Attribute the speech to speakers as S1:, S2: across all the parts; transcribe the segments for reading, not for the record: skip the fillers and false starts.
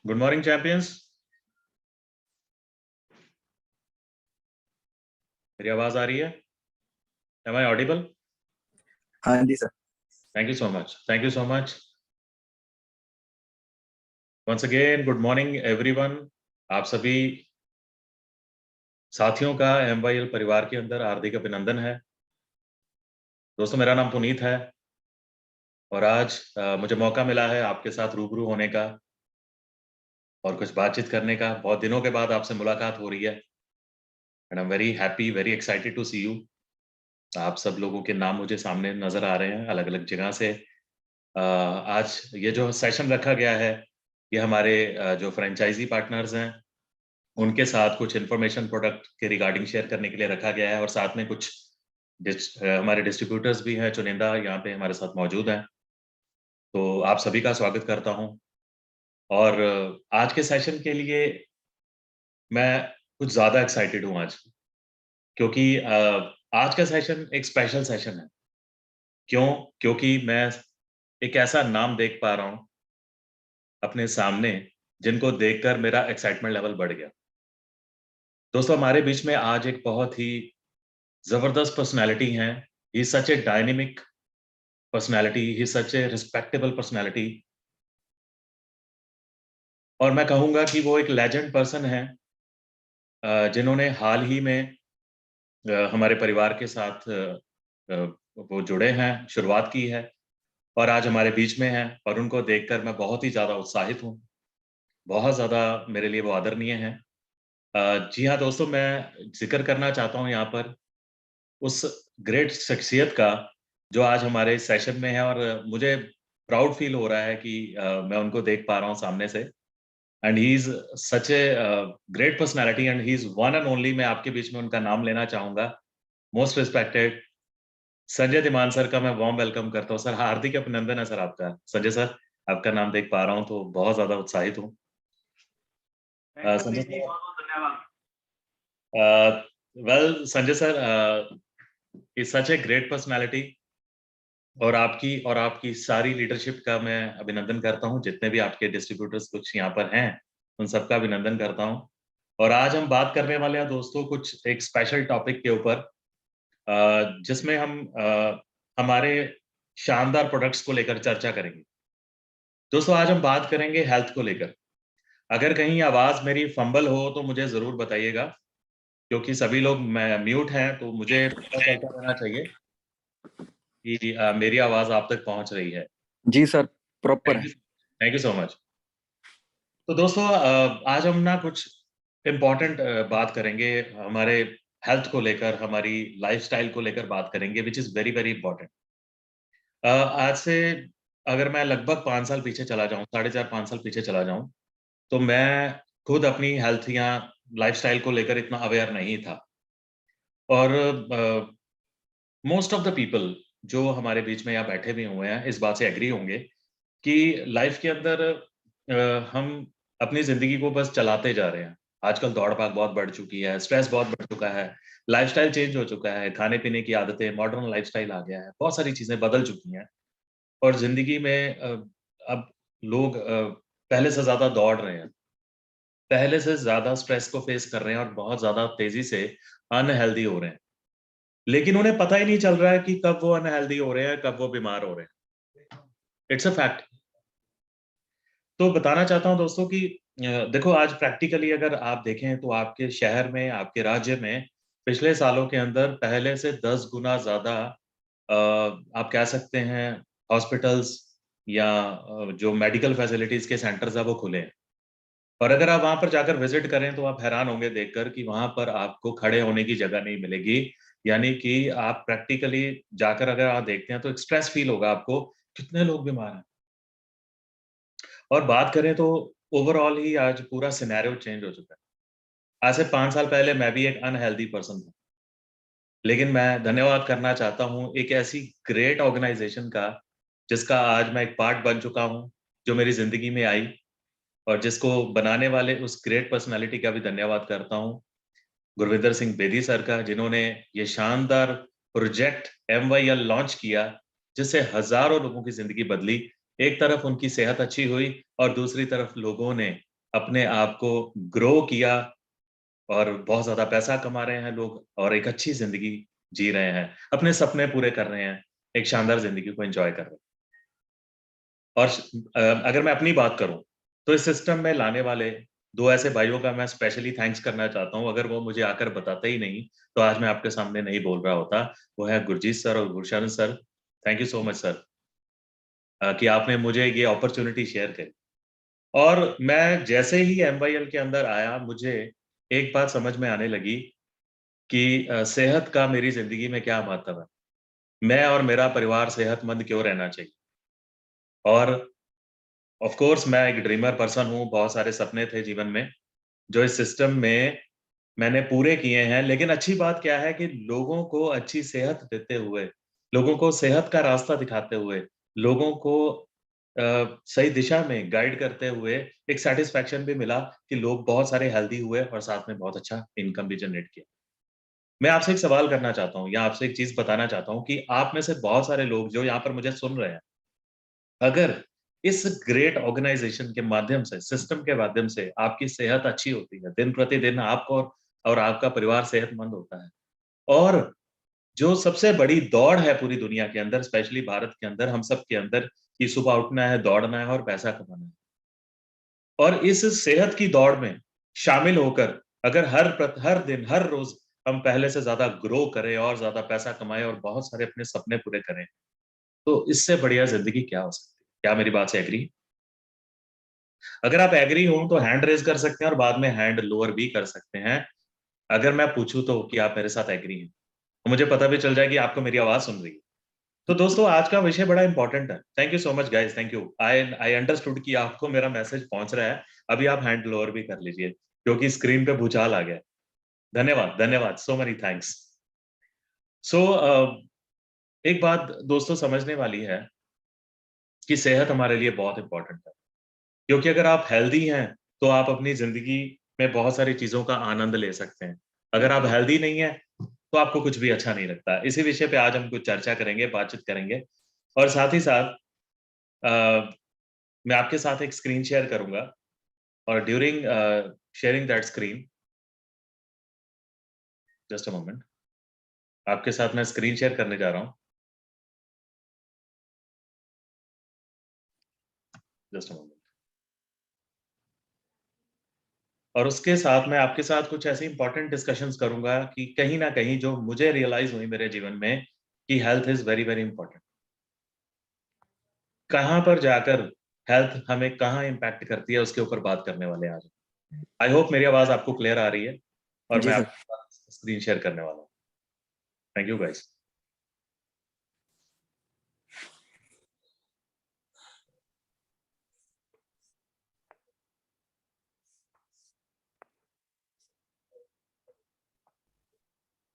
S1: Good morning champions. मेरी आवाज आ रही है? Am I audible?
S2: हाँ जी sir.
S1: Thank you so much, thank you so much. Once again good morning everyone. आप सभी साथियों का MYL परिवार के अंदर हार्दिक अभिनंदन है। दोस्तों, मेरा नाम पुनीत है और आज मुझे मौका मिला है आपके साथ रूबरू होने का और कुछ बातचीत करने का। बहुत दिनों के बाद आपसे मुलाकात हो रही है and I am very happy, very excited to see you. आप सब लोगों के नाम मुझे सामने नजर आ रहे हैं अलग अलग जगह से। आज ये जो सेशन रखा गया है, ये हमारे जो फ्रेंचाइजी पार्टनर्स हैं उनके साथ कुछ इन्फॉर्मेशन प्रोडक्ट के रिगार्डिंग शेयर करने के लिए रखा गया है और साथ में कुछ हमारे डिस्ट्रीब्यूटर्स भी हैं चुनिंदा यहाँ पे हमारे साथ मौजूद हैं। तो आप सभी का स्वागत करता हूँ और आज के सेशन के लिए मैं कुछ ज़्यादा एक्साइटेड हूँ आज, क्योंकि आज का सेशन एक स्पेशल सेशन है। क्यों? क्योंकि मैं एक ऐसा नाम देख पा रहा हूँ अपने सामने जिनको देखकर मेरा एक्साइटमेंट लेवल बढ़ गया। दोस्तों, हमारे बीच में आज एक बहुत ही जबरदस्त पर्सनैलिटी है। ही सच ए डायनेमिक पर्सनैलिटी, ही सच ए रिस्पेक्टेबल पर्सनैलिटी और मैं कहूंगा कि वो एक लेजेंड पर्सन है जिन्होंने हाल ही में हमारे परिवार के साथ वो जुड़े हैं, शुरुआत की है और आज हमारे बीच में हैं और उनको देखकर मैं बहुत ही ज़्यादा उत्साहित हूँ। बहुत ज़्यादा मेरे लिए वो आदरणीय हैं। जी हाँ दोस्तों, मैं जिक्र करना चाहता हूँ यहाँ पर उस ग्रेट शख्सियत का जो आज हमारे सेशन में है और मुझे प्राउड फील हो रहा है कि मैं उनको देख पा रहा हूँ सामने से। And he is such a great personality and he is one and only. मैं आपके बीच में उनका नाम लेना चाहूंगा। Most respected Sanjay Dhiman sir का मैं वार्म वेलकम करता हूँ। सर, हार्दिक अभिनंदन है सर आपका। संजय सर, आपका नाम देख पा रहा हूँ तो बहुत ज्यादा उत्साहित हूँ। Sanjay sir, well Sanjay sir is such a great personality और आपकी सारी लीडरशिप का मैं अभिनंदन करता हूं। जितने भी आपके डिस्ट्रीब्यूटर्स कुछ यहाँ पर हैं उन सबका अभिनंदन करता हूं। और आज हम बात करने वाले हैं दोस्तों कुछ एक स्पेशल टॉपिक के ऊपर जिसमें हम हमारे शानदार प्रोडक्ट्स को लेकर चर्चा करेंगे। दोस्तों, आज हम बात करेंगे हेल्थ को लेकर। अगर कहीं आवाज मेरी फंबल हो तो मुझे जरूर बताइएगा, क्योंकि सभी लोग म्यूट हैं तो मुझे पता चलता रहना चाहिए कि मेरी आवाज आप तक पहुंच रही है।
S2: जी सर, प्रॉपर है।
S1: Thank you so much. तो दोस्तों, आज हम ना कुछ इम्पोर्टेंट बात करेंगे हमारे हेल्थ को लेकर, हमारी लाइफस्टाइल को लेकर बात करेंगे, which is very very important. आज से अगर मैं लगभग 5 साल पीछे चला जाऊं, 4.5-5 साल पीछे चला जाऊं, तो मैं खुद अपनी हेल्थ या लाइफस्टाइल को लेकर इतना अवेयर नहीं था। और मोस्ट ऑफ द पीपल जो हमारे बीच में यहाँ बैठे भी हुए हैं इस बात से एग्री होंगे कि लाइफ के अंदर हम अपनी जिंदगी को बस चलाते जा रहे हैं। आजकल दौड़ भाग बहुत बढ़ चुकी है, स्ट्रेस बहुत बढ़ चुका है, लाइफस्टाइल चेंज हो चुका है, खाने पीने की आदतें, मॉडर्न लाइफस्टाइल आ गया है, बहुत सारी चीजें बदल चुकी हैं और जिंदगी में अब लोग पहले से ज्यादा दौड़ रहे हैं, पहले से ज्यादा स्ट्रेस को फेस कर रहे हैं और बहुत ज्यादा तेजी से अनहेल्दी हो रहे हैं। लेकिन उन्हें पता ही नहीं चल रहा है कि कब वो अनहेल्दी हो रहे हैं, कब वो बीमार हो रहे हैं। It's a fact. तो बताना चाहता हूं दोस्तों कि देखो, आज प्रैक्टिकली अगर आप देखें तो आपके शहर में, आपके राज्य में पिछले सालों के अंदर पहले से 10 गुना ज्यादा आप कह सकते हैं हॉस्पिटल्स या जो मेडिकल फैसिलिटीज के सेंटर्स है वो खुले हैं। और अगर आप वहां पर जाकर विजिट करें तो आप हैरान होंगे देखकर कि वहां पर आपको खड़े होने की जगह नहीं मिलेगी। यानी कि आप प्रैक्टिकली जाकर अगर आप देखते हैं तो एक स्ट्रेस फील होगा आपको, कितने लोग बीमार हैं। और बात करें तो ओवरऑल ही आज पूरा सिनेरियो चेंज हो चुका है। आज से 5 साल पहले मैं भी एक अनहेल्दी पर्सन था, लेकिन मैं धन्यवाद करना चाहता हूँ एक ऐसी ग्रेट ऑर्गेनाइजेशन का जिसका आज मैं एक पार्ट बन चुका हूँ, जो मेरी जिंदगी में आई और जिसको बनाने वाले उस ग्रेट पर्सनालिटी का भी धन्यवाद करता हूँ, गुरविंदर सिंह बेदी सर का, जिन्होंने ये शानदार प्रोजेक्ट MYL लॉन्च किया जिससे हजारों लोगों की जिंदगी बदली। एक तरफ उनकी सेहत अच्छी हुई और दूसरी तरफ लोगों ने अपने आप को ग्रो किया और बहुत ज़्यादा पैसा कमा रहे हैं लोग और एक अच्छी ज़िंदगी जी रहे हैं, अपने सपने पूरे कर रहे हैं, एक शानदार ज़िंदगी को एन्जॉय कर रहे हैं। और अगर मैं अपनी बात करूँ, तो इस सिस्टम में लाने वाले 2 ऐसे भाइयों का मैं स्पेशली थैंक्स करना चाहता हूँ, अगर वो मुझे आकर बताते ही नहीं, तो आज मैं आपके सामने नहीं बोल रहा होता। वो है गुरजीत सर और Gursharan sir. Thank you so much sir कि आपने मुझे ये अपॉर्च्युनिटी शेयर करी। और मैं जैसे ही एमवाईएल के अंदर आया, मुझे एक बात समझ में आने लगी कि सेहत का मेरी ज़िंदगी में क्या महत्व है। मैं और मेरा परिवार सेहतमंद क्यों रहना चाहिए? और ऑफ कोर्स मैं एक ड्रीमर पर्सन हूँ, बहुत सारे सपने थे जीवन में, जो इस सिस्टम में मैंने पूरे किए हैं। लेकिन अच्छी बात क्या है कि लोगों को अच्छी सेहत देते हुए, लोगों को सेहत का रास्ता दिखाते हुए, लोगों को सही दिशा में गाइड करते हुए एक सैटिस्फैक्शन भी मिला कि लोग बहुत सारे हेल्दी हुए और साथ में बहुत अच्छा इनकम भी जनरेट किया। मैं आपसे एक सवाल करना चाहता हूँ या आपसे एक चीज़ बताना चाहता हूँ कि आप में से बहुत सारे लोग जो यहाँ पर मुझे सुन रहे हैं, अगर इस ग्रेट ऑर्गेनाइजेशन के माध्यम से, सिस्टम के माध्यम से आपकी सेहत अच्छी होती है, दिन-प्रतिदिन आपको और आपका परिवार सेहतमंद होता है। और जो सबसे बड़ी दौड़ है पूरी दुनिया के अंदर, स्पेशली भारत के अंदर, हम सब के अंदर कि सुबह उठना है, दौड़ना है और पैसा कमाना है। और इस सेहत की दौड़ में शामिल होकर अगर हर दिन, हर रोज़ हम पहले से ज़्यादा ग्रो करें और ज़्यादा पैसा कमाएँ और बहुत सारे अपने सपने पूरे करें, तो इससे बढ़िया ज़िंदगी क्या हो सकती है? क्या मेरी बात से एग्री? अगर आप एग्री हो तो हैंड रेज़ कर सकते हैं और बाद में हैंड लोअर भी कर सकते हैं, अगर मैं पूछूँ तो कि आप मेरे साथ एग्री हैं। तो मुझे पता भी चल जाए कि आपको मेरी आवाज़ सुन रही है। तो दोस्तों आज का विषय बड़ा इम्पोर्टेंट है। Thank you so much guys, thank you. I I understood कि आपको मेरा मैसेज पहुँच रहा है। अभी आप हैंड लोअर भी कर लीजिए, क्योंकि स्क्रीन पे भूचाल आ गया है। धन्यवाद, धन्यवाद। So many thanks. सो एक बात दोस्तों समझने वाली है कि सेहत हमारे लिए बहुत इम्पोर्टेंट है। क्योंकि अगर आप हेल्दी हैं, तो आप अपनी ज़िंदगी में बहुत सारी चीज़ों का आनंद ले सकते हैं। अगर आप हेल्दी नहीं हैं, तो आपको कुछ भी अच्छा नहीं लगता। इसी विषय पे आज हम कुछ चर्चा करेंगे, बातचीत करेंगे और साथ ही साथ अ, मैं आपके साथ एक स्क्रीन शेयर करूँगा और during sharing that screen just a moment आपके साथ मैं स्क्रीन शेयर करने जा रहा हूँ। जस्ट अ मोमेंट और उसके साथ मैं आपके साथ कुछ ऐसी इंपॉर्टेंट डिस्कशंस करूँगा कि कहीं न कहीं जो मुझे रियलाइज़ हुई मेरे जीवन में कि health is very, very important. कहाँ पर जाकर हेल्थ हमें कहाँ इम्पैक्ट करती है उसके ऊपर बात करने वाले हैं आज। आई होप मेरी आवाज़ आपको क्लियर आ रही है और
S2: जी
S1: मैं
S2: सर।
S1: आपके साथ स्क्रीन शेयर करने वाला हूँ। Thank you guys.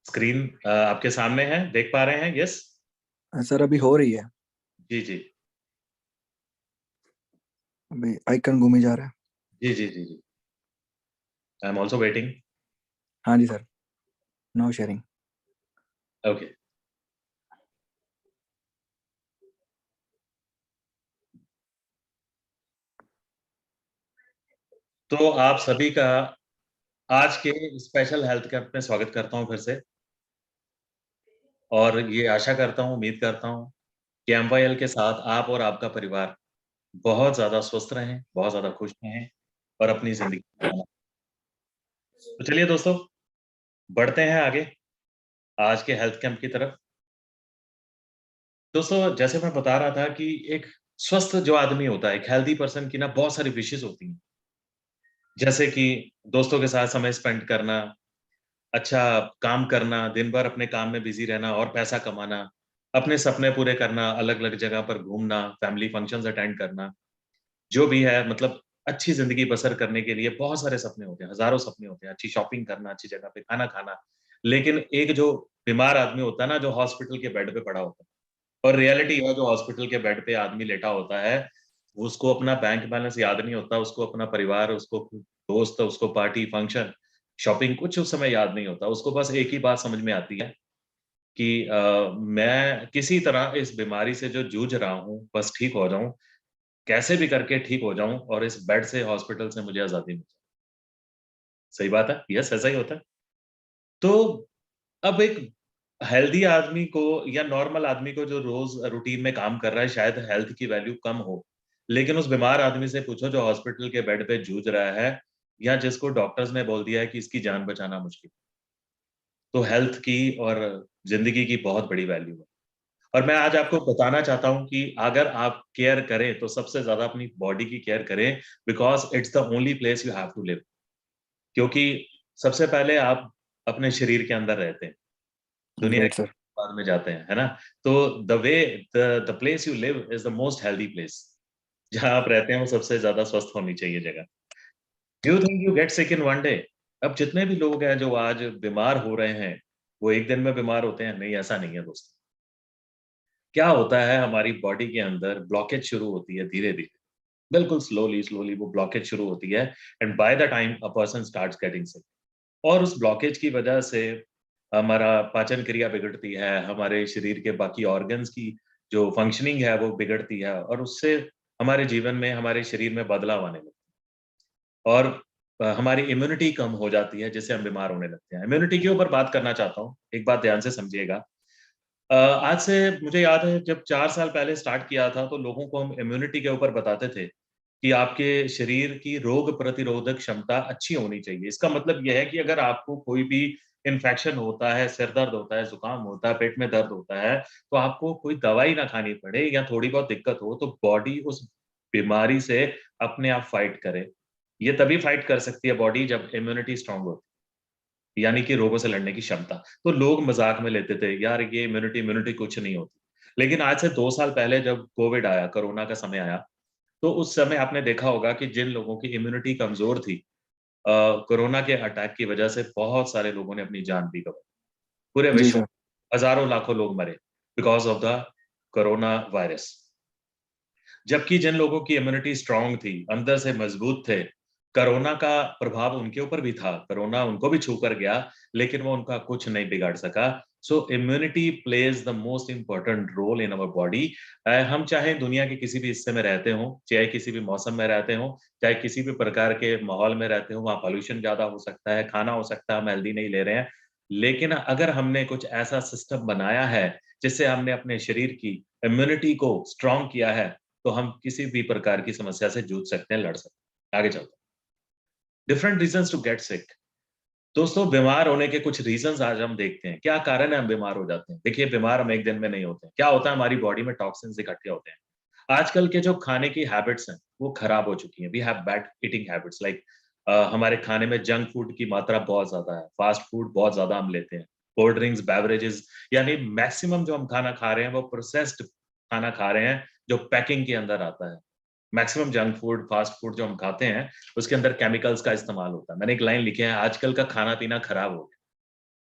S1: स्क्रीन आपके सामने है, देख पा रहे हैं? यस?
S2: सर अभी हो रही है।
S1: जी, जी।
S2: अभी आइकन घूमी जा रहा है।
S1: जी, जी, जी, जी। I am also waiting.
S2: हाँ जी सर। No sharing.
S1: ओके। तो आप सभी का आज के स्पेशल हेल्थ कैंप में स्वागत करता हूँ फिर से और ये आशा करता हूँ, उम्मीद करता हूँ कि एमवाईएल के साथ आप और आपका परिवार बहुत ज़्यादा स्वस्थ रहें, बहुत ज़्यादा खुश रहें और अपनी ज़िंदगी तो चलिए दोस्तों, बढ़ते हैं आगे, आज के हेल्थ कैंप की तरफ। दोस्तों, जैसे मैं बता रहा था कि एक स्वस्थ जो आदमी होता है, एक हेल्दी पर्सन की ना बहुत सारी विशेज़ होती हैं। जैसे कि दोस्तों के साथ समय स्पेंड करना, अच्छा काम करना, दिन भर अपने काम में बिज़ी रहना और पैसा कमाना, अपने सपने पूरे करना, अलग-अलग जगह पर घूमना, फैमिली फंक्शन्स अटेंड करना, जो भी है मतलब अच्छी ज़िंदगी बसर करने के लिए बहुत सारे सपने होते हैं, हज़ारों सपने होते हैं, अच्छी शॉपिंग करना, अच्छी जगह पे खाना खाना। लेकिन एक जो बीमार आदमी होता है ना, जो हॉस्पिटल के बेड पे पड़ा होता है और रियलिटी है जो हॉस्पिटल के बेड पे आदमी लेटा होता है, उसको अपना बैंक बैलेंस याद नहीं होता, उसको अपना परिवार, उसको दोस्त, उसको पार्टी, फंक्शन, शॉपिंग कुछ उस समय याद नहीं होता। उसको बस एक ही बात समझ में आती है कि मैं किसी तरह इस बीमारी से जो जूझ रहा हूँ, बस ठीक हो जाऊँ कैसे भी करके ठीक हो जाऊं और इस बेड से, हॉस्पिटल से मुझे आजादी मिल जाए। सही बात है, यस, ऐसा ही होता है। तो अब एक हेल्दी आदमी को या नॉर्मल आदमी को जो रोज रूटीन में काम कर रहा है, शायद हेल्थ की वैल्यू कम हो, लेकिन उस बीमार आदमी से पूछो जो हॉस्पिटल के बेड पे जूझ रहा है, या जिसको डॉक्टर्स ने बोल दिया है कि इसकी जान बचाना मुश्किल, तो हेल्थ की और जिंदगी की बहुत बड़ी वैल्यू है। और मैं आज आपको बताना चाहता हूं कि अगर आप केयर करें तो सबसे ज्यादा अपनी बॉडी की केयर करें, because it's the only place you have to live. क्योंकि सबसे पहले आप अपने शरीर के अंदर रहते हैं, दुनिया
S2: ग्रेट
S1: के
S2: सर।
S1: बाद में जाते हैं, है ना? तो the way, the place you live is the most healthy place. जहां आप रहते हैं वो सबसे ज्यादा स्वस्थ होनी चाहिए जगह। You think you get sick in one day? अब जितने भी लोग हैं जो आज बीमार हो रहे हैं, वो एक दिन में बीमार होते हैं? नहीं, ऐसा नहीं है दोस्तों। क्या होता है, हमारी बॉडी के अंदर ब्लॉकेज शुरू होती है धीरे धीरे, बिल्कुल स्लोली स्लोली वो ब्लॉकेज शुरू होती है, and by the time a person starts getting सिक। और उस ब्लॉकेज की वजह से हमारा पाचन क्रिया बिगड़ती है, हमारे शरीर के बाकी ऑर्गन्स की जो फंक्शनिंग है वो बिगड़ती है, और उससे हमारे जीवन में, हमारे शरीर में बदलाव आने लगते हैं। और हमारी इम्यूनिटी कम हो जाती है, जिससे हम बीमार होने लगते हैं। इम्यूनिटी के ऊपर बात करना चाहता हूँ, एक बात ध्यान से समझिएगा। आज से मुझे याद है जब 4 साल पहले स्टार्ट किया था, तो लोगों को हम इम्यूनिटी के ऊपर बताते थे कि आपके शरीर की रोग प्रतिरोधक क्षमता अच्छी होनी चाहिए। इसका मतलब यह है कि अगर आपको कोई भी इन्फेक्शन होता है, सिर दर्द होता है, जुकाम होता है, पेट में दर्द होता है, तो आपको कोई दवाई ना खानी पड़े, या थोड़ी बहुत दिक्कत हो तो बॉडी उस बीमारी से अपने आप फाइट करे। ये तभी फाइट कर सकती है बॉडी जब इम्यूनिटी स्ट्रांग हो, यानी कि रोगों से लड़ने की क्षमता। तो लोग मजाक में लेते थे, यार ये इम्यूनिटी इम्यूनिटी कुछ नहीं होती। लेकिन आज से 2 साल पहले जब कोविड आया, कोरोना का समय आया, तो उस समय आपने देखा होगा कि जिन लोगों की इम्यूनिटी कमजोर थी, कोरोना के अटैक की वजह से बहुत सारे लोगों ने अपनी जान भी गंवाई। पूरे
S2: जी
S1: विश्व
S2: सर।
S1: में हजारों लाखों लोग मरे because of the corona virus. जबकि जिन लोगों की इम्यूनिटी स्ट्रांग थी, अंदर से मजबूत थे, कोरोना का प्रभाव उनके ऊपर भी था, कोरोना उनको भी छू कर गया, लेकिन वो उनका कुछ नहीं बिगाड़ सका। So immunity plays the most important role in our body. हम चाहे दुनिया के किसी भी हिस्से में रहते हो, चाहे किसी भी मौसम में रहते हो, चाहे किसी भी प्रकार के माहौल में रहते हो, वहाँ पॉल्यूशन ज्यादा हो सकता है, खाना हो सकता है हम हेल्दी नहीं ले रहे हैं, लेकिन अगर हमने कुछ ऐसा सिस्टम बनाया है जिससे हमने अपने शरीर की इम्यूनिटी को स्ट्रांग किया है, तो हम किसी भी प्रकार की समस्या से जूझ सकते हैं, लड़ सकते हैं। आगे चलते हैं। Different reasons to get sick. दोस्तों, बीमार होने के कुछ रीजंस आज हम देखते हैं। क्या कारण है हम बीमार हो जाते हैं? देखिए, बीमार हम एक दिन में नहीं होते हैं। क्या होता है, हमारी बॉडी में टॉक्सिन्स इकट्ठे होते हैं। आजकल के जो खाने की हैबिट्स हैं वो खराब हो चुकी हैं। We have bad eating habits, like हमारे खाने में जंक फूड की मात्रा बहुत ज्यादा है, फास्ट फूड बहुत ज्यादा हम लेते हैं, कोल्ड ड्रिंक्स, बेवरेजेस, यानी मैक्सिमम जो हम खाना खा रहे हैं वो प्रोसेस्ड खाना खा रहे हैं, जो पैकिंग के अंदर आता है। Maximum junk food, fast food जो हम खाते हैं, उसके अंदर केमिकल्स का इस्तेमाल होता है। मैंने एक लाइन लिखी है, आजकल का खाना पीना खराब हो गया।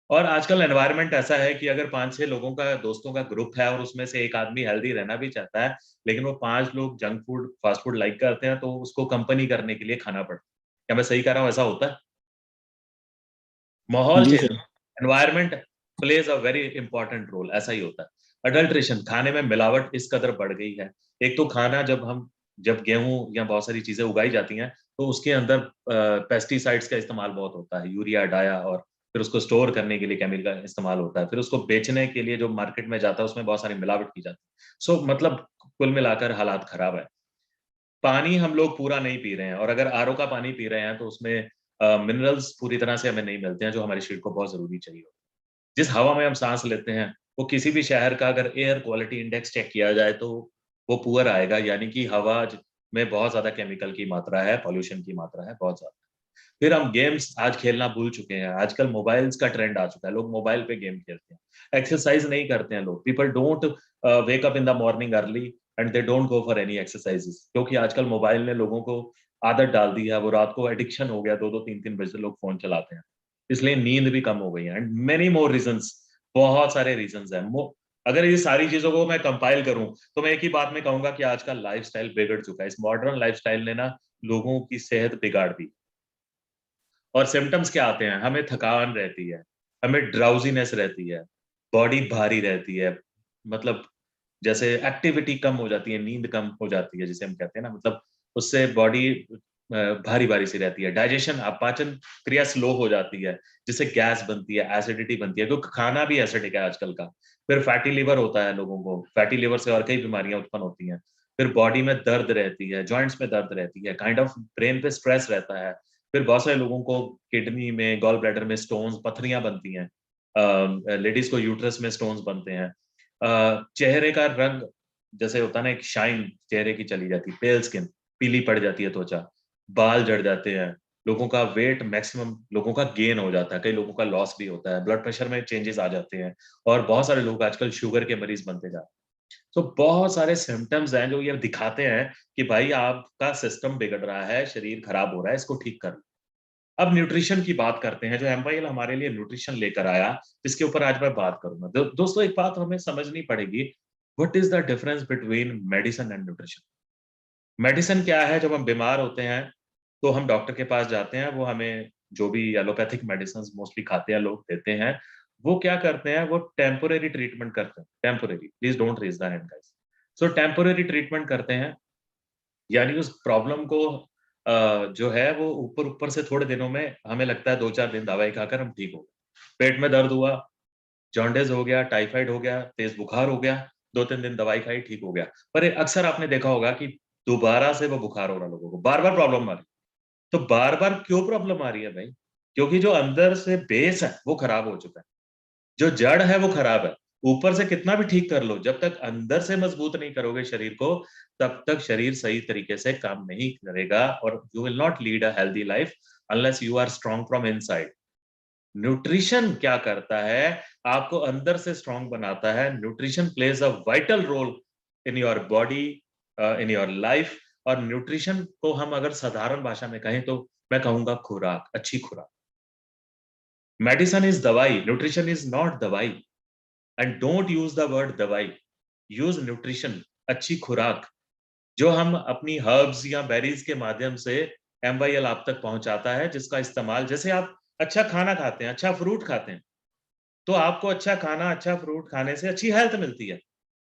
S1: और आजकल एनवायरनमेंट ऐसा है कि अगर 5-6 लोगों का, दोस्तों का ग्रुप है, और उसमें से एक आदमी हेल्दी रहना भी चाहता है, लेकिन वो 5 लोग junk food, fast food like करते हैं, तो उसको कंपनी करने के लिए खाना पड़ता है। क्या मैं सही कह रहा हूँ, ऐसा होता है? माहौल
S2: जी
S1: change,
S2: sir.
S1: Environment plays a very important role, ऐसा ही होता है। अडल्ट्रेशन, खाने में मिलावट इस कदर बढ़ गई है। एक तो खाना, जब गेहूं या बहुत सारी चीजें उगाई जाती हैं, तो उसके अंदर पेस्टिसाइड्स का इस्तेमाल बहुत होता है, यूरिया, डाया, और फिर उसको स्टोर करने के लिए केमिकल का इस्तेमाल होता है, फिर उसको बेचने के लिए जो मार्केट में जाता है उसमें बहुत सारी मिलावट की जाती है। सो मतलब कुल मिलाकर हालात खराब है। पानी हम लोग पूरा नहीं पी रहे हैं, और अगर आरओ का पानी पी रहे हैं तो उसमें मिनरल्स पूरी तरह से हमें नहीं मिलते हैं, जो हमारे शरीर को बहुत जरूरी चाहिए। जिस हवा में हम सांस लेते हैं, वो किसी भी शहर का अगर एयर क्वालिटी इंडेक्स चेक किया जाए तो वो पुअर आएगा, यानी कि हवा में बहुत ज्यादा केमिकल की मात्रा है, पॉल्यूशन की मात्रा है बहुत ज्यादा। फिर हम गेम्स आज खेलना भूल चुके हैं। आजकल मोबाइल्स का ट्रेंड आ चुका है, लोग मोबाइल पे गेम खेलते हैं, एक्सरसाइज नहीं करते हैं लोग। People don't wake up in the morning early and they don't go for any exercises, क्योंकि आजकल मोबाइल ने लोगों को आदत डाल दी है, वो रात को एडिक्शन हो गया, 2-2 3-3 बजे लोग फोन चलाते हैं, इसलिए नींद भी कम हो गई है, एंड मेनी मोर रीजंस, बहुत सारे रीजंस हैं। अगर ये सारी चीजों को मैं कंपाइल करूं, तो मैं एक ही बात में कहूंगा कि आज का लाइफस्टाइल बिगड़ चुका है। इस मॉडर्न लाइफस्टाइल ने ना लोगों की सेहत बिगाड़ दी। और सिम्टम्स क्या आते हैं, हमें थकान रहती है, हमें ड्राउजीनेस रहती है, बॉडी भारी रहती है, मतलब जैसे एक्टिविटी कम हो जाती है, नींद कम हो जाती है जिसे हम कहते हैं ना, मतलब उससे बॉडी भारी भारी सी रहती है, डाइजेशन पाचन क्रिया स्लो हो जाती है, जिससे गैस बनती है, एसिडिटी बनती है, क्योंकि खाना भी एसिडिक है आजकल का। फिर फैटी लिवर होता है लोगों को, फैटी लिवर से और कई बीमारियां उत्पन्न होती हैं। फिर बॉडी में दर्द रहती है, जॉइंट्स में दर्द रहती है, काइंड ऑफ ब्रेन पे स्ट्रेस रहता है। फिर बहुत सारे लोगों को किडनी में, गॉल ब्लैडर में स्टोन्स, पथरियां बनती हैं। लेडीज को यूट्रस में स्टोन्स बनते हैं। चेहरे का रंग जैसे होता है ना, एक शाइन चेहरे की चली जाती है, पेल स्किन, पीली पड़ जाती है त्वचा, बाल झड़ जाते हैं, लोगों का वेट मैक्सिमम लोगों का गेन हो जाता है, कई लोगों का लॉस भी होता है, ब्लड प्रेशर में चेंजेस आ जाते हैं, और बहुत सारे लोग आजकल शुगर के मरीज बनते जा रहे हैं। तो बहुत सारे सिम्टम्स हैं जो ये दिखाते हैं कि भाई आपका सिस्टम बिगड़ रहा है, शरीर खराब हो रहा है, इसको ठीक कर लो। अब न्यूट्रिशन की बात करते हैं, जो एमवाईएल हमारे लिए न्यूट्रिशन लेकर आया, जिसके ऊपर आज मैं बात करूंगा। दोस्तों, एक बात हमें समझनी पड़ेगी, what is the difference between medicine and nutrition. Medicine क्या है? जब हम बीमार होते हैं तो हम डॉक्टर के पास जाते हैं, वो हमें जो भी एलोपैथिक मेडिसिन मोस्टली खाते हैं लोग, देते हैं। वो क्या करते हैं? वो टेम्पोरेरी ट्रीटमेंट करते हैं, temporary, please don't raise the hand guys. So temporary treatment करते हैं, यानी उस प्रॉब्लम को जो है वो ऊपर ऊपर से थोड़े दिनों में, हमें लगता है 2-4 दिन दवाई खाकर हम ठीक हो गए। पेट में दर्द हुआ, जॉन्डिस हो गया, टाइफाइड हो गया, तेज बुखार हो गया, 2-3 दिन दवाई खाई, ठीक हो गया। पर अक्सर आपने देखा होगा कि दोबारा से वो बुखार हो रहा है लोगों को, बार-बार प्रॉब्लम आ रही है। तो बार-बार क्यों प्रॉब्लम आ रही है भाई? क्योंकि जो अंदर से बेस है वो खराब हो चुका है। जो जड़ है वो खराब है। ऊपर से कितना भी ठीक कर लो, जब तक अंदर से मजबूत नहीं करोगे शरीर को, तब तक शरीर सही तरीके से काम नहीं करेगा, और you will not lead a healthy life unless you are strong from inside. Nutrition क्या करता है? आपको अंदर से स्ट्रांग बनाता है। Nutrition plays a vital role in your body, in your life. और न्यूट्रिशन को हम अगर साधारण भाषा में कहें तो मैं कहूंगा खुराक, अच्छी खुराक। मेडिसिन इज दवाई, न्यूट्रिशन इज नॉट दवाई। And don't use the word दवाई, यूज न्यूट्रिशन, अच्छी खुराक, जो हम अपनी हर्ब्स या बेरीज के माध्यम से एमवाईएल आप तक पहुंचाता है, जिसका इस्तेमाल, जैसे आप अच्छा खाना खाते हैं, अच्छा फ्रूट खाते हैं, तो आपको अच्छा खाना, अच्छा फ्रूट खाने से अच्छी हेल्थ मिलती है,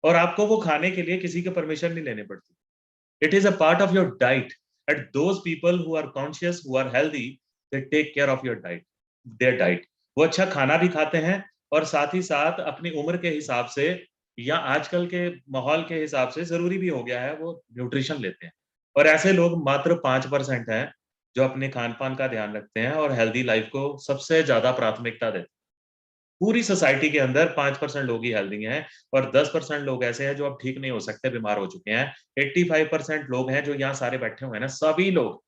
S1: और आपको वो खाने के लिए किसी के परमिशन नहीं लेने पड़ती। It is a part of your diet. And those people who are conscious, who are healthy, they take care of your diet, their diet. वो अच्छा खाना भी खाते हैं, और साथ ही साथ अपनी उम्र के हिसाब से या आजकल के माहौल के हिसाब से जरूरी भी हो गया है, वो न्यूट्रिशन लेते हैं। और ऐसे लोग मात्र 5% हैं जो अपने खान पान का ध्यान रखते हैं और हेल्दी लाइफ को सबसे ज्यादा प्राथमिकता देते हैं। पूरी सोसाइटी के अंदर 5% लोग ही हेल्दी हैं, और 10% लोग ऐसे हैं जो अब ठीक नहीं हो सकते, बीमार हो चुके हैं। 85% लोग हैं जो यहाँ सारे बैठे हुए हैं ना, सभी लोग,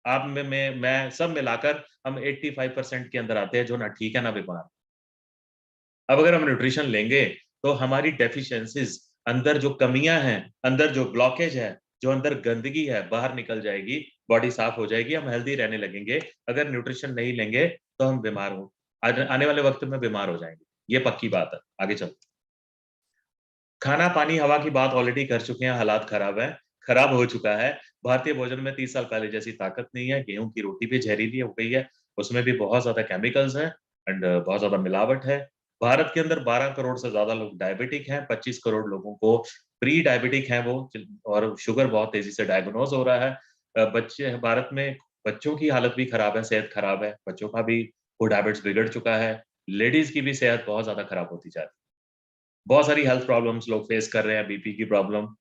S1: आप में मैं सब मिलाकर हम 85% के अंदर आते हैं जो ना ठीक है ना बीमार। अब अगर हम न्यूट्रिशन लेंगे तो हमारी डेफिशिएंसीज, अंदर जो कमियां हैं, अंदर जो ब्लॉकेज है, जो अंदर गंदगी है, बाहर निकल जाएगी, बॉडी साफ हो जाएगी, हम हेल्दी रहने लगेंगे। अगर न्यूट्रिशन नहीं लेंगे तो हम बीमार हो, आने वाले वक्त में बीमार हो जाएंगे। ये पक्की बात है। आगे चलते, खाना पानी हवा की बात ऑलरेडी कर चुके हैं, हालात खराब है, खराब हो चुका है। भारतीय भोजन में 30 साल पहले जैसी ताकत नहीं है, गेहूं की रोटी भी जहरीली हो गई है, उसमें भी बहुत ज्यादा केमिकल्स हैं, एंड बहुत ज्यादा मिलावट है। भारत के अंदर 12 करोड़ से ज्यादा लोग डायबिटिक हैं, 25 करोड़ लोगों को प्री डायबिटिक है वो, और शुगर बहुत तेजी से डायग्नोज हो रहा है। बच्चे भारत में, बच्चों की हालत भी खराब है, सेहत खराब है, बच्चों का भी फूड हैबिट्स बिगड़ चुका है। लेडीज की भी सेहत बहुत ज्यादा खराब होती जा रही है। बहुत सारी हेल्थ प्रॉब्लम्स लोग फेस कर रहे हैं, बीपी की प्रॉब्लम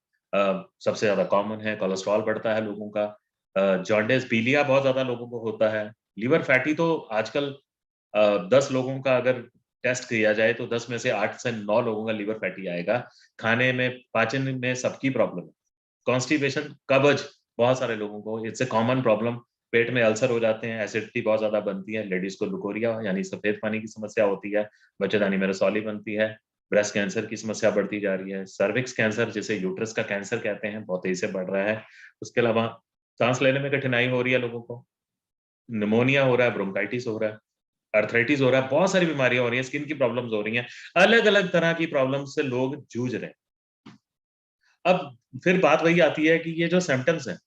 S1: सबसे ज्यादा कॉमन है, कोलेस्ट्रॉल बढ़ता है लोगों का, जॉन्डिस, पीलिया बहुत ज्यादा लोगों को होता है, लिवर फैटी तो आजकल 10 लोगों का अगर टेस्ट किया जाए तो 10 में से 8 से 9 लोगों का लिवर फैटी आएगा। खाने में, पाचन में सबकी प्रॉब्लम है। कॉन्स्टिपेशन, कब्ज, बहुत सारे लोगों को इट्स ए कॉमन प्रॉब्लम। पेट में अल्सर हो जाते हैं, एसिडिटी बहुत ज्यादा बनती है, लेडीज को लुकोरिया यानी सफेद पानी की समस्या होती है, बच्चेदानी में रसौली बनती है, ब्रेस्ट कैंसर की समस्या बढ़ती जा रही है, सर्विक्स कैंसर जिसे यूट्रस का कैंसर कहते हैं बहुत तेजी से बढ़ रहा है। उसके अलावा सांस लेने में कठिनाई हो रही है लोगों को, निमोनिया हो रहा है, ब्रोंकाइटिस हो रहा है, अर्थराइटिस हो रहा है, बहुत सारी बीमारियां हो रही हैं, स्किन की प्रॉब्लम्स हो रही हैं, अलग अलग तरह की प्रॉब्लम से लोग जूझ रहे हैं। अब फिर बात वही आती है कि ये जो सिम्टम्स हैं,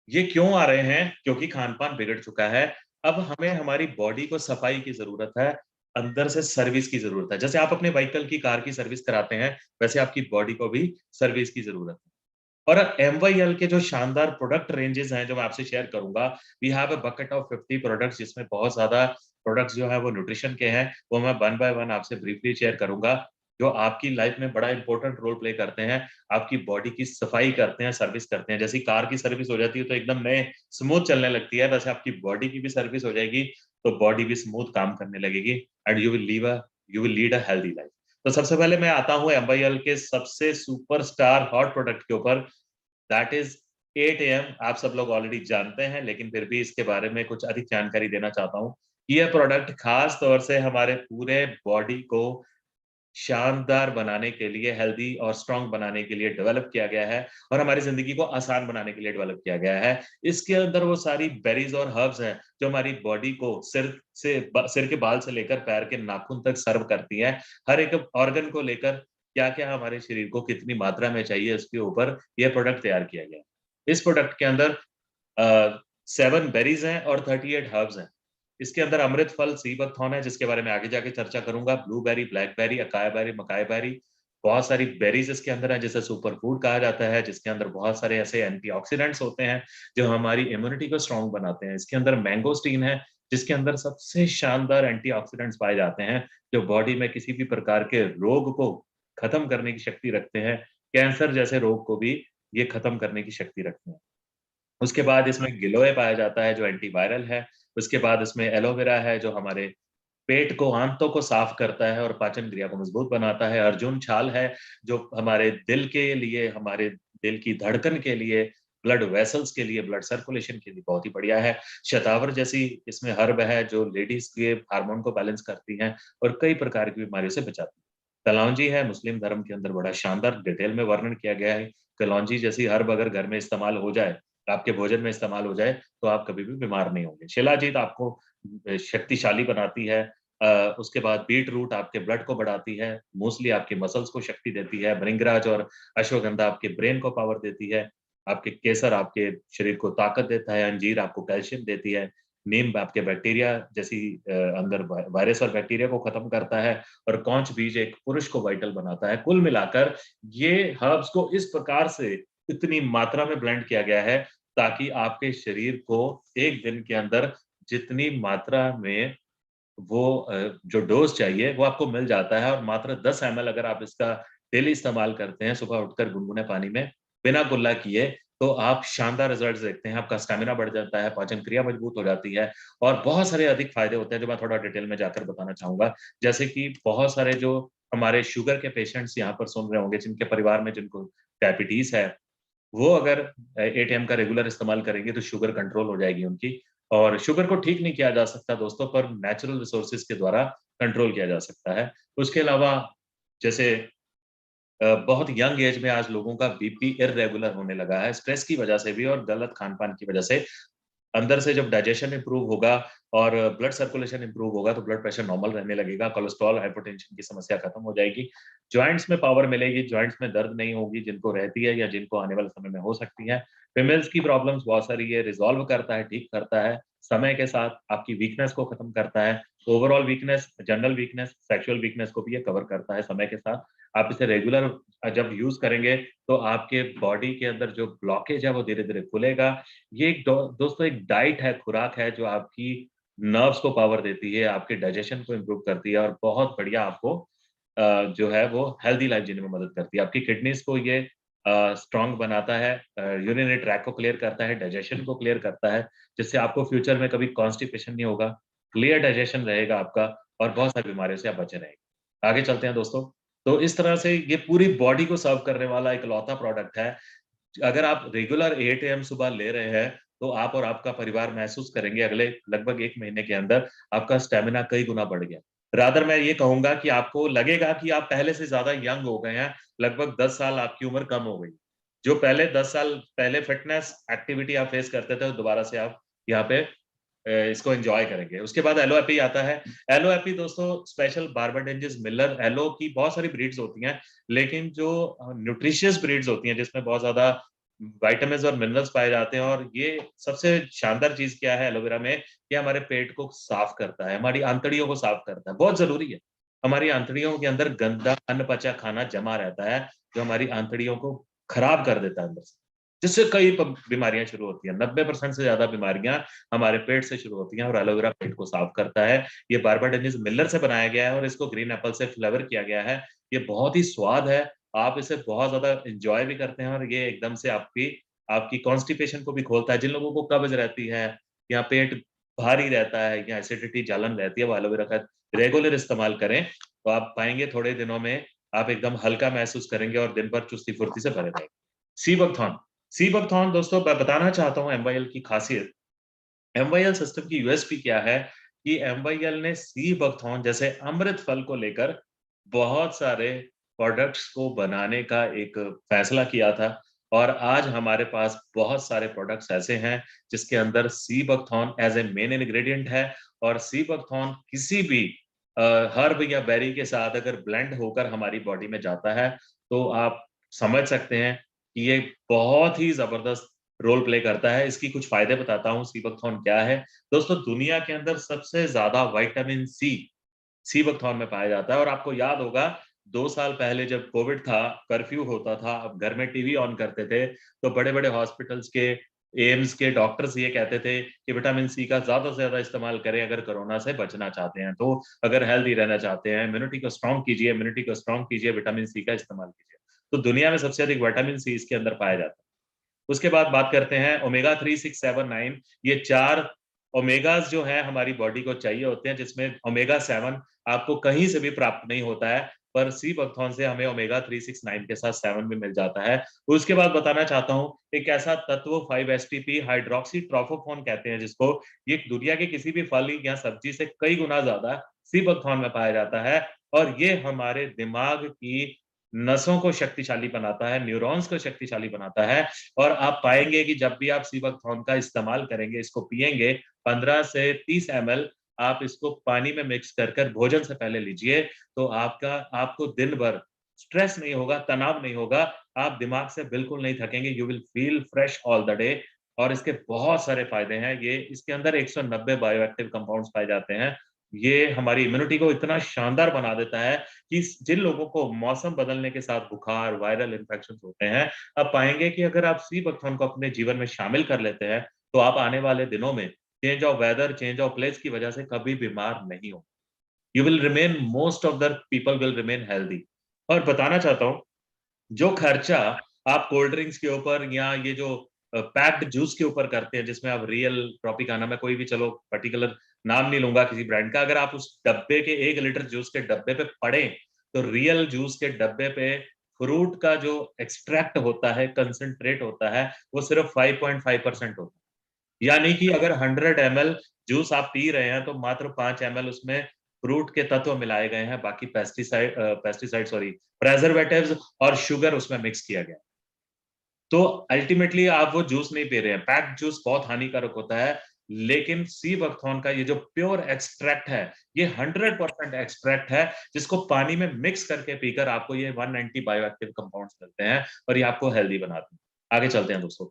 S1: ये क्यों आ रहे हैं? क्योंकि खान पान बिगड़ चुका है। अब हमें हमारी बॉडी को सफाई की जरूरत है। अंदर से सर्विस की जरूरत है। जैसे आप अपने व्हीकल की, कार की सर्विस कराते हैं, वैसे आपकी बॉडी को भी सर्विस की जरूरत है। और एमवाईएल के जो शानदार प्रोडक्ट रेंजेस हैं जो मैं आपसे शेयर करूंगा, we have a bucket of 50 products, जिसमें बहुत ज्यादा प्रोडक्ट्स जो है वो न्यूट्रिशन के हैं। वो मैं वन बाय वन आपसे ब्रीफली शेयर करूंगा, जो आपकी लाइफ में बड़ा इंपॉर्टेंट रोल प्ले करते हैं, आपकी बॉडी की सफाई करते हैं, सर्विस करते हैं। जैसी कार की सर्विस हो जाती है तो एकदम नए स्मूथ चलने लगती है, वैसे आपकी बॉडी की भी सर्विस हो जाएगी तो बॉडी भी स्मूथ काम करने लगेगी, and you will lead a healthy life. तो सबसे पहले मैं आता हूँ एमवाईएल के सबसे सुपरस्टार हॉट प्रोडक्ट के ऊपर, दैट इज 8 AM। आप सब लोग ऑलरेडी जानते हैं, लेकिन फिर भी इसके बारे में कुछ अधिक जानकारी देना चाहता हूँ। यह प्रोडक्ट खास तौर से हमारे पूरे बॉडी को शानदार बनाने के लिए, हेल्दी और स्ट्रांग बनाने के लिए डेवलप किया गया है, और हमारी जिंदगी को आसान बनाने के लिए डेवलप किया गया है। इसके अंदर वो सारी बेरीज और हर्ब्स हैं जो हमारी बॉडी को सिर के बाल से लेकर पैर के नाखून तक सर्व करती हैं। हर एक ऑर्गन को लेकर क्या क्या हमारे शरीर को कितनी मात्रा में चाहिए, उसके ऊपर यह प्रोडक्ट तैयार किया गया है। इस प्रोडक्ट के अंदर 7 बेरीज हैं और 38 हर्ब्स हैं। इसके अंदर अमृत फल सी बकथॉर्न है, जिसके बारे में आगे जाके चर्चा करूंगा, ब्लूबेरी, ब्लैकबेरी, अकाई बेरी, मकाई बेरी, बहुत सारी बेरीज इसके अंदर है, जिसे सुपर फूड कहा जाता है, जिसके अंदर बहुत सारे ऐसे एंटीऑक्सीडेंट्स होते हैं जो हमारी इम्यूनिटी को स्ट्रांग बनाते हैं। इसके अंदर मैंगोस्टीन है, जिसके अंदर सबसे शानदार एंटीऑक्सीडेंट्स पाए जाते हैं, जो बॉडी में किसी भी प्रकार के रोग को खत्म करने की शक्ति रखते हैं। कैंसर जैसे रोग को भी ये खत्म करने की शक्ति रखते हैं। उसके बाद इसमें गिलोय पाया जाता है जो एंटीवायरल है। उसके बाद इसमें एलोवेरा है जो हमारे पेट को, आंतों को साफ करता है और पाचन क्रिया को मजबूत बनाता है। अर्जुन छाल है जो हमारे दिल के लिए, हमारे दिल की धड़कन के लिए, ब्लड वेसल्स के लिए, ब्लड सर्कुलेशन के लिए बहुत ही बढ़िया है। शतावर जैसी इसमें हर्ब है जो लेडीज के हार्मोन को बैलेंस करती हैं और कई प्रकार की बीमारियों से बचाती है। कलौंजी है, मुस्लिम धर्म के अंदर बड़ा शानदार डिटेल में वर्णन किया गया है। कलौंजी जैसी हर्ब अगर घर में इस्तेमाल हो जाए, आपके भोजन में इस्तेमाल हो जाए, तो आप कभी भी बीमार नहीं होंगे। शिलाजीत आपको शक्तिशाली बनाती है। उसके बाद बीट रूट आपके ब्लड को बढ़ाती है। मूसली आपके मसल्स को शक्ति देती है। भृंगराज और अश्वगंधा आपके ब्रेन को पावर देती है। आपके केसर आपके शरीर को ताकत देता है। अंजीर आपको कैल्शियम देती है। नीम आपके बैक्टीरिया जैसी अंदर वायरस और बैक्टीरिया को खत्म करता है। और कौच बीज एक पुरुष को वाइटल बनाता है। कुल मिलाकर ये हर्ब्स को इस प्रकार से इतनी मात्रा में ब्लेंड किया गया है ताकि आपके शरीर को एक दिन के अंदर जितनी मात्रा में वो जो डोज चाहिए वो आपको मिल जाता है। और मात्र 10 ml अगर आप इसका डेली इस्तेमाल करते हैं सुबह उठकर गुनगुने पानी में बिना कुल्ला किए, तो आप शानदार रिजल्ट्स देखते हैं। आपका स्टैमिना बढ़ जाता है, पाचन क्रिया मजबूत हो जाती है और बहुत सारे अधिक फायदे होते हैं जो मैं थोड़ा डिटेल में जाकर बताना चाहूंगा। जैसे कि बहुत सारे जो हमारे शुगर के पेशेंट्स यहाँ पर सुन रहे होंगे, जिनके परिवार में जिनको डायबिटीज है, वो अगर एटीएम का रेगुलर इस्तेमाल करेंगे तो शुगर कंट्रोल हो जाएगी उनकी। और शुगर को ठीक नहीं किया जा सकता दोस्तों, पर नेचुरल रिसोर्सेज के द्वारा कंट्रोल किया जा सकता है। उसके अलावा जैसे बहुत यंग एज में आज लोगों का बीपी इर्रेगुलर होने लगा है, स्ट्रेस की वजह से भी और गलत खान-पान की वजह से। अंदर से जब डाइजेशन इंप्रूव होगा और ब्लड सर्कुलेशन इंप्रूव होगा तो ब्लड प्रेशर नॉर्मल रहने लगेगा, कोलेस्ट्रॉल, हाइपरटेंशन की समस्या खत्म हो जाएगी, जॉइंट्स में पावर मिलेगी, जॉइंट्स में दर्द नहीं होगी, जिनको रहती है या जिनको आने वाले समय में हो सकती है। फीमेल्स की प्रॉब्लम्स बहुत सारी है, रिजॉल्व करता है, ठीक करता है, समय के साथ आपकी वीकनेस को खत्म करता है। Overall weakness, general weakness, sexual weakness को भी ये कवर करता है समय के साथ। आप इसे रेगुलर जब यूज करेंगे तो आपके बॉडी के अंदर जो ब्लॉकेज है वो धीरे-धीरे खुलेगा। ये एक दोस्तों एक डाइट है, खुराक है जो आपकी नर्व्स को पावर देती है, आपके डाइजेशन को इम्प्रूव करती है और बहुत बढ़िया आपको जो है वो हेल्दी लाइफ जीने में मदद करती है। आपकी किडनीज़ को ये स्ट्रॉन्ग बनाता है, यूरिनरी ट्रैक्ट को क्लियर करता है, डाइजेशन को क्लियर करता है, जिससे आपको फ्यूचर में कभी कॉन्स्टिपेशन नहीं होगा, क्लियर डाइजेशन रहेगा आपका और बहुत सारी बीमारियों से आप बचे रहेंगे। आगे चलते हैं दोस्तों। तो इस तरह से ये पूरी बॉडी को सर्व करने वाला इकलौता प्रोडक्ट है। अगर आप रेगुलर 8 AM सुबह ले रहे हैं, तो आप और आपका परिवार महसूस करेंगे अगले लगभग 1 महीने के अंदर आपका स्टैमिना कई गुना बढ़ गया। रादर मैं ये कहूँगा कि आपको लगेगा कि आप पहले से ज़्यादा यंग हो गए हैं, लगभग 10 साल आपकी उम्र कम हो गई। जो पहले 10 साल पहले फिटनेस एक्टिविटी आप फेस करते थे, दोबारा से आप यहाँ पे इसको एन्जॉय करेंगे। उसके बाद एलोएपी आता है। एलोएपी दोस्तों स्पेशल बार्बाडेंजिस मिलर एलो की बहुत सारी ब्रीड्स होती हैं, लेकिन जो न्यूट्रिशियस ब्रीड्स होती हैं जिसमें बहुत ज़्यादा विटामिन्स और मिनरल्स पाए जाते हैं। और ये सबसे शानदार चीज क्या है एलोवेरा में, कि हमारे पेट को साफ करता है, हमारी आंतड़ियों को साफ करता है, बहुत जरूरी है। हमारी आंतड़ियों के अंदर गंदा अनपचा खाना जमा रहता है, जो हमारी आंतड़ियों को खराब कर देता है अंदर से, जिससे कई बीमारियां शुरू होती हैं। 90% से ज्यादा बीमारियां हमारे पेट से शुरू होती हैं, और एलोवेरा पेट को साफ करता है। ये बारबाडेनिस मिलर से बनाया गया है और इसको ग्रीन एप्पल से फ्लेवर किया गया है। ये बहुत ही स्वाद है, आप इसे बहुत ज्यादा एंजॉय भी करते हैं, और ये एकदम से आपकी आपकी कॉन्स्टिपेशन को भी खोलता है। जिन लोगों को कब्ज रहती है, या पेट भारी रहता है, या एसिडिटी जलन रहती है, वो एलोवेरा का रेगुलर इस्तेमाल करें, तो आप पाएंगे थोड़े दिनों में आप एकदम हल्का महसूस करेंगे और दिन भर चुस्ती फुर्ती से भरे रहेंगे। सी बकथॉर्न, सी बकथॉर्न दोस्तों मैं बताना चाहता हूँ एमवाईएल की खासियत। एमवाईएल सिस्टम की यूएसपी क्या है, कि एमवाईएल ने सी बकथॉर्न जैसे अमृत फल को लेकर बहुत सारे प्रोडक्ट्स को बनाने का एक फैसला किया था। और आज हमारे पास बहुत सारे प्रोडक्ट्स ऐसे हैं जिसके अंदर sea buckthorn as a main ingredient है। और सी बकथॉर्न किसी भी हर्ब या बेरी के साथ अगर ब्लेंड होकर हमारी बॉडी में जाता है, तो आप समझ सकते हैं कि ये बहुत ही जबरदस्त रोल प्ले करता है। इसकी कुछ फायदे बताता हूँ, सी बकथॉर्न क्या है। दोस्तों दुनिया के अंदर सबसे ज्यादा विटामिन सी सी बकथॉर्न में पाया जाता है। और आपको याद होगा 2 साल पहले जब कोविड था, कर्फ्यू होता था, अब घर में टीवी ऑन करते थे, तो बड़े बड़े हॉस्पिटल्स के, एम्स के डॉक्टर्स ये कहते थे कि विटामिन सी का ज्यादा से ज्यादा इस्तेमाल करें अगर कोरोना से बचना चाहते हैं, तो अगर हेल्दी रहना चाहते हैं, इम्यूनिटी को स्ट्रॉन्ग कीजिए, इम्यूनिटी को स्ट्रॉन्ग कीजिए, विटामिन सी का इस्तेमाल कीजिए। तो दुनिया में सबसे अधिक विटामिन सी इसके अंदर पाया जाता है। उसके बाद बात करते हैं ओमेगा 3, 6, 7, 9। ये 4 ओमेगास जो है हमारी बॉडी को चाहिए होते हैं, जिसमें ओमेगा 7 आपको कहीं से भी प्राप्त नहीं होता है, पर सी बकथॉर्न से हमें ओमेगा 3, 6, 9 के साथ 7 भी मिल जाता है। उसके बाद बताना चाहता हूँ एक ऐसा तत्व 5-एसटीपी हाइड्रोक्सी ट्रोफोफोन कहते हैं जिसको, ये दुनिया के किसी भी फल या सब्जी से कई गुना ज्यादा सी बकथॉर्न में पाया जाता है। और ये हमारे दिमाग की नसों को शक्तिशाली बनाता है, न्यूरॉन्स को शक्तिशाली बनाता है। और आप पाएंगे कि जब भी आप सी बकथॉर्न का इस्तेमाल करेंगे, इसको पिएंगे, 15 से 30 एमएल आप इसको पानी में मिक्स कर भोजन से पहले लीजिए, तो आपको दिन भर स्ट्रेस नहीं होगा, तनाव नहीं होगा, आप दिमाग से बिल्कुल नहीं थकेंगे, you will feel fresh all the day. और इसके बहुत सारे फायदे हैं। ये इसके अंदर 190 बायोएक्टिव कंपाउंड्स पाए जाते हैं। ये हमारी इम्यूनिटी को इतना शानदार बना देता है कि जिन लोगों को मौसम बदलने के साथ बुखार, वायरल इन्फेक्शन होते हैं, आप पाएंगे कि अगर आप सी बकथॉर्न को अपने जीवन में शामिल कर लेते हैं, तो आप आने वाले दिनों में change of weather, change of place की वजह से कभी बीमार नहीं हो। You will remain, most of the people will remain healthy. और बताना चाहता हूँ, जो खर्चा आप कोल्ड ड्रिंक्स के ऊपर या ये जो पैक्ड जूस के ऊपर करते हैं, जिसमें आप रियल, ट्रॉपिकाना, मैं कोई भी चलो पर्टिकुलर नाम नहीं लूंगा किसी ब्रांड का, अगर आप उस डब्बे के 1 लीटर जूस के डब्बे पे पढ़े, तो रियल जूस के डब्बे पे फ्रूट का जो एक्सट्रैक्ट होता है, कंसंट्रेट होता है, वो सिर्फ 5.5% होता है। यानी कि अगर 100 ml जूस आप पी रहे हैं, तो मात्र 5 ml उसमें फ्रूट के तत्व मिलाए गए हैं, बाकी पेस्टिसाइड सॉरी प्रेजर्वेटिव्स और शुगर उसमें मिक्स किया गया। तो अल्टीमेटली आप वो जूस नहीं पी रहे हैं। पैक्ड जूस बहुत हानिकारक होता है, लेकिन सी बकथॉर्न का ये जो प्योर एक्सट्रैक्ट है, ये 100% एक्सट्रैक्ट है, जिसको पानी में मिक्स करके पीकर आपको ये 190 बायोएक्टिव कंपाउंड्स मिलते हैं, और ये आपको हेल्दी बनाते हैं। आगे चलते हैं दोस्तों,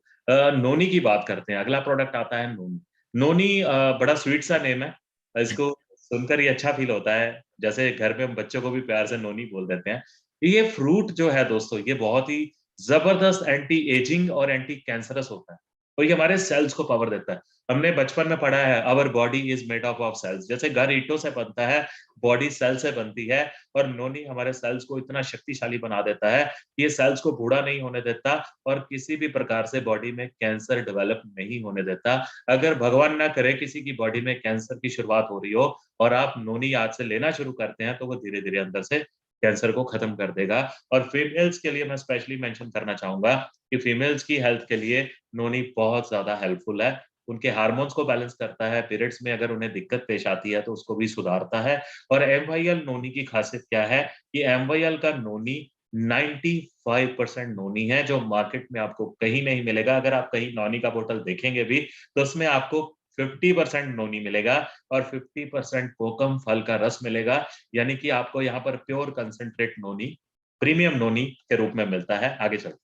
S1: नोनी की बात करते हैं। अगला प्रोडक्ट आता है नोनी। नोनी बड़ा स्वीट सा नेम है, इसको सुनकर ये अच्छा फील होता है, जैसे घर में हम बच्चों को भी प्यार से नोनी बोल देते हैं। ये फ्रूट जो है दोस्तों, ये बहुत ही जबरदस्त एंटी एजिंग और एंटी कैंसरस होता है, और ये हमारे सेल्स को पावर देता है। हमने बचपन में पढ़ा है, our body is made up of cells, जैसे घर ईंटों से बनता है, बॉडी सेल से बनती है। और नोनी हमारे सेल्स को इतना शक्तिशाली बना देता है कि ये सेल्स को बूढ़ा नहीं होने देता, और किसी भी प्रकार से बॉडी में कैंसर डेवलप नहीं होने देता। अगर भगवान ना करे किसी की बॉडी में कैंसर की शुरुआत हो रही हो, और आप नोनी आज से लेना शुरू करते हैं, तो वो धीरे धीरे अंदर से कैंसर को खत्म कर देगा। और फीमेल्स के लिए मैं स्पेशली मेंशन करना चाहूंगा कि फीमेल्स की हेल्थ के लिए नोनी बहुत ज्यादा हेल्पफुल है। उनके हार्मोन्स को बैलेंस करता है, पीरियड्स में अगर उन्हें दिक्कत पेश आती है तो उसको भी सुधारता है। और एमवाईएल नोनी की खासियत क्या है, कि एमवाईएल का नोनी 95% नोनी है, जो मार्केट में आपको कहीं नहीं मिलेगा। अगर आप कहीं नोनी का बोतल देखेंगे भी, तो उसमें आपको 50% नोनी मिलेगा, और 50% कोकम फल का रस मिलेगा। यानी कि आपको यहाँ पर प्योर कंसंट्रेट नोनी, प्रीमियम नोनी के रूप में मिलता है। आगे चलते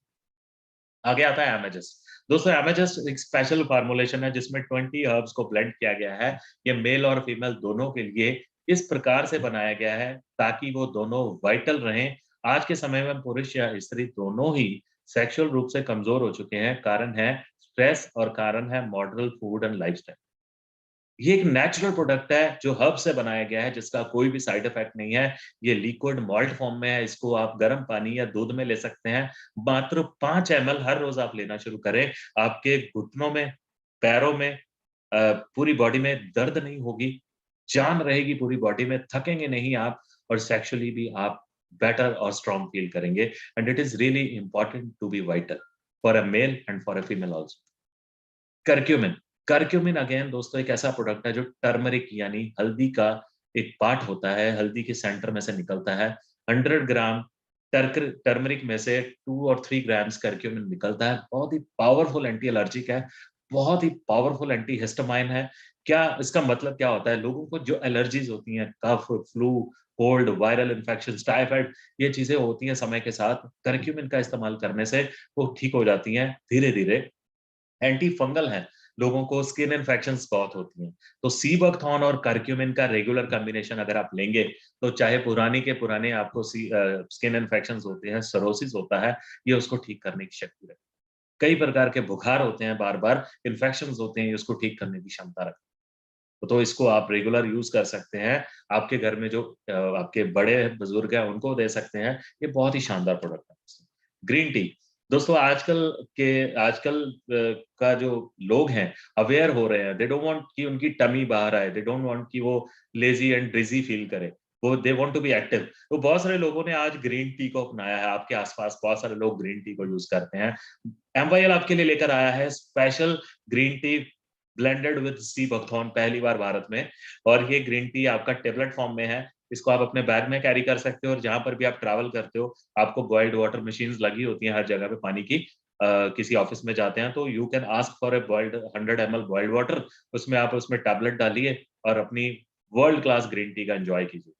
S1: आगे आता है एमेजिस। दोस्तों एमेजिस एक स्पेशल फार्मूलेशन है जिसमें 20 हर्ब्स को ब्लेंड किया गया है। ये मेल और फीमेल दोनों के लिए इस प्रकार से बनाया गया है ताकि वो दोनों वाइटल रहें। आज के समय में पुरुष या स्त्री दोनों ही सेक्सुअल रूप से कमजोर हो चुके हैं। कारण है स्ट्रेस और कारण है मॉडर्न फूड एंड लाइफस्टाइल। ये एक नेचुरल प्रोडक्ट है जो हर्ब से बनाया गया है जिसका कोई भी साइड इफेक्ट नहीं है। ये लिक्विड माल्ट फॉर्म में है। इसको आप गर्म पानी या दूध में ले सकते हैं। मात्र 5 एमएल हर रोज आप लेना शुरू करें। आपके घुटनों में, पैरों में, पूरी बॉडी में दर्द नहीं होगी। जान रहेगी पूरी बॉडी में, थकेंगे नहीं आप और सेक्सुअली भी आप बेटर और स्ट्रांग फील करेंगे। And it is really important to be vital for a male and for a female also. Curcumin. Curcumin again दोस्तों एक ऐसा प्रोडक्ट है जो टर्मरिक यानी हल्दी का एक पार्ट होता है, हल्दी के सेंटर में से निकलता है। 100 ग्राम टर्मरिक में से 2 और 3 ग्राम्स करक्यूमिन निकलता है। बहुत ही पावरफुल एंटी एलर्जिक है, बहुत ही पावरफुल एंटी हिस्टामाइन है। क्या इसका मतलब क्या होता है? लोगों को जो एलर्जीज होती हैं, cough, flu, cold, viral infection, typhoid, ये चीजें होती हैं समय के साथ, करक्यूमिन का इस्तेमाल करने से वो ठीक हो जाती हैं धीरे-धीरे। एंटी फंगल है, लोगों को स्किन इन्फेक्शंस बहुत होती हैं। तो सी बकथॉर्न और करक्यूमिन का रेगुलर कॉम्बिनेशन अगर आप लेंगे, तो चाहे पुरानी के पुराने आपको स्किन इन्फेक्शंस होते हैं, सोरोसिस होता है, ये उसको ठीक करने की शक्ति रखती है। कई प्रकार के बुखार होते हैं बार-बार, इन्फेक्शंस होते हैं, ये उसको ठीक करने की क्षमता रखती है। तो इसको आप रेगुलर यूज़ कर सकते हैं। आपके घर में जो आपके बड़े बुजुर्ग हैं, उनको दे सकते हैं। ये बहुत ही शानदार प्रोडक्ट है। Green tea. दोस्तों आजकल का जो लोग हैं अवेयर हो रहे हैं। दे डोंट वांट कि उनकी टमी बाहर आए। दे डोंट वांट कि वो लेज़ी एंड ड्रिज़ी फील करें। वो they want to be active. तो बहुत सारे लोगों ने आज ग्रीन टी को अपनाया है। आपके आस-पास बहुत सारे लोग ग्रीन टी को यूज़ करते हैं। एमवाईएल आपके लिए लेकर आया है special green tea blended with sea buckthorn पहली बार भारत में। और ये ग्रीन टी आपका टेबलेट फॉर्म में है। इसको आप अपने बैग में कैरी कर सकते हो और जहाँ पर भी आप ट्रैवल करते हो, आपको बॉइल्ड वाटर मशीन्स लगी होती हैं हर जगह पे पानी की। किसी ऑफिस में जाते हैं तो you can ask for a boiled 100 ML boiled water. उसमें आप उसमें टैबलेट डालिए और अपनी वर्ल्ड क्लास ग्रीन टी का एन्जॉय कीजिए।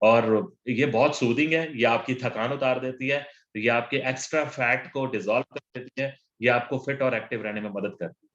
S1: और ये बहुत सूदिंग है, ये आपकी थकान उतार देती है, ये आपके एक्स्ट्रा फैट को डिसॉल्व कर देती है, ये आपको फिट और एक्टिव रहने में मदद करती है।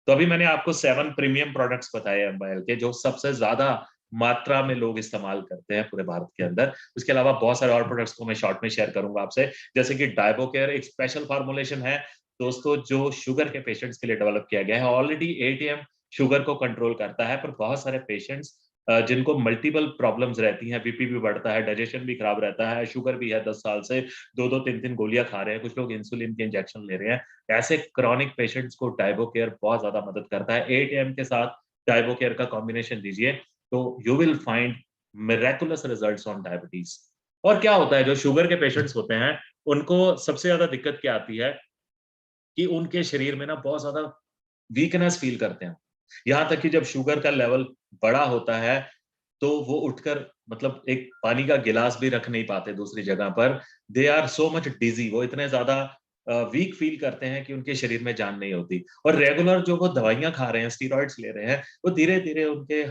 S1: तो अभी मैंने आपको 7 प्रीमियम प्रोडक्ट्स बताए एमवाईएल के जो सबसे ज़्यादा मात्रा में लोग इस्तेमाल करते हैं पूरे भारत के अंदर। उसके अलावा बहुत सारे और प्रोडक्ट्स को मैं शॉर्ट में शेयर करूँगा आपसे, जैसे कि डायबोकेयर एक स्पेशल फॉर्मुलेशन है, दोस्तों जो शुगर के पेशेंट्स के लिए डेवलप किया गया है। ऑलरेडी एटीएम शुगर को कंट्रोल करता है, पर बहुत सारे पेशेंट्स जिनको मल्टीपल प्रॉब्लम्स रहती हैं, बीपी भी बढ़ता है, डाइजेशन भी खराब रहता है, शुगर भी है 10 साल से, 2-2 3-3 गोलियाँ खा रहे हैं, कुछ लोग इंसुलिन के इंजेक्शन ले रहे हैं। ऐसे क्रॉनिक पेशेंट्स को डायबोकेयर बहुत ज़्यादा मदद करता है। 8 एएम के साथ डायबोकेयर का कॉम्बिनेशन लीजिए, तो you will find miraculous results on diabetes. और क्या होता है जो शुगर के पेशेंट्स होते हैं, उनको सबसे ज़्यादा दिक्कत क्या आती है कि उनके शरीर में ना बहुत ज़्यादा वीकनेस फील करते हैं। यहाँ तक कि जब शुगर का लेवल बड़ा होता है, तो वो उठकर मतलब एक पानी का गिलास भी रख नहीं पाते दूसरी जगह पर। They are so much dizzy, वो इतने ज़्यादा वीक फील करते हैं कि उनके शरीर में जान नहीं होती। और रेगुलर जो वो दवाइयाँ खा रहे हैं, स्टेरॉइड्स ले रहे हैं, वो धीरे-धीरे उनके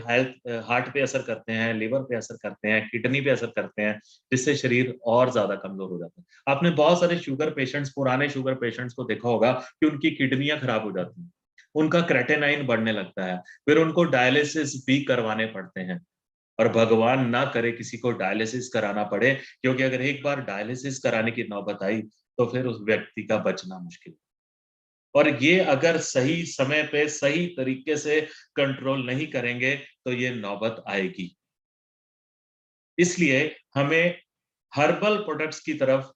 S1: हार्ट पे असर करते हैं, लिवर पे असर करते हैं, किडनी पे असर करते हैं, जिससे शरीर और ज़्यादा कमज़ोर हो जाता है। आपने बहुत सारे शुगर पेशेंट्स, पुराने शुगर पेशेंट्स को देखा होगा कि उनकी किडनियाँ खराब हो जाती हैं। उनका क्रेटेनाइन बढ़ने लगता है, फिर उनको डायलिसिस भी करवाने पड़ते हैं। और भगवान ना करे किसी को डायलिसिस कराना पड़े, क्योंकि अगर एक बार डायलिसिस कराने की नौबत आई, तो फिर उस व्यक्ति का बचना मुश्किल है। और ये अगर सही समय पे, सही तरीके से कंट्रोल नहीं करेंगे, तो ये नौबत आएगी। इसलिए हमें हर्बल प्रोडक्ट्स की तरफ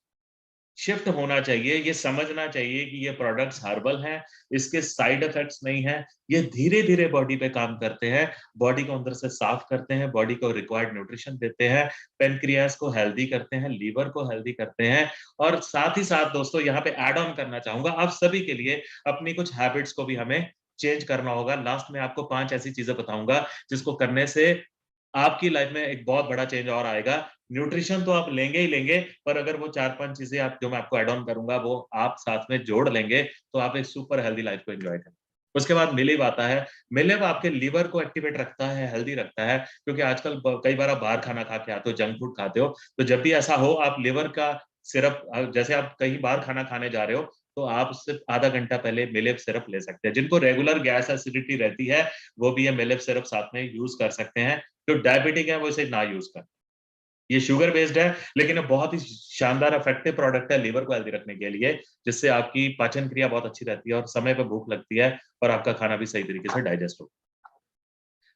S1: शिफ्ट होना चाहिए, ये समझना चाहिए कि ये प्रोडक्ट्स हर्बल हैं, इसके साइड इफेक्ट्स नहीं हैं, ये धीरे-धीरे बॉडी पे काम करते हैं, बॉडी को अंदर से साफ करते हैं, बॉडी को रिक्वायर्ड न्यूट्रिशन देते हैं, पैनक्रियाज को हेल्दी करते हैं, लीवर को हेल्दी करते हैं। और साथ ही साथ दोस्तों यहाँ पे ऐड ऑन करना चाहूँगा, आप सभी के लिए अपनी कुछ हैबिट्स को भी हमें चेंज करना होगा। लास्ट में आपको 5 ऐसी चीज़ें बताऊँगा, जिसको करने से आपकी लाइफ में एक बहुत बड़ा चेंज और आएगा। न्यूट्रिशन तो आप लेंगे ही लेंगे, पर अगर वो 4-5 चीज़ें आप जो मैं आपको ऐड ऑन करूँगा, वो आप साथ में जोड़ लेंगे, तो आप एक सुपर हेल्दी लाइफ को एन्जॉय करेंगे। उसके बाद मिलेव आता है। मिलेव आपके लिवर को एक्टिवेट रखता है, हेल्दी रखता है, क्योंकि आजकल कई बार आप बाहर खाना खा के आते हो, जंक फूड खाते हो, तो जब भी ऐसा हो आप लिवर का सिरप जैसे आप कहीं बाहर खाना खाने जा रहे हो, तो आप सिर्फ आधा घंटा पहले मिलेप सिरप ले सकते हैं। जिनको रेगुलर गैस एसिडिटी रहती है, वो भी ये मिलेप सिरप साथ में यूज कर सकते हैं। जो डायबिटिक है वो इसे ना यूज करें। ये शुगर बेस्ड है, लेकिन ये बहुत ही शानदार इफेक्टिव प्रोडक्ट है लीवर को हेल्दी रखने के लिए, जिससे आपकी पाचन क्रिया बहुत अच्छी रहती है और समय पे भूख लगती है और आपका खाना भी सही तरीके से डाइजेस्ट हो।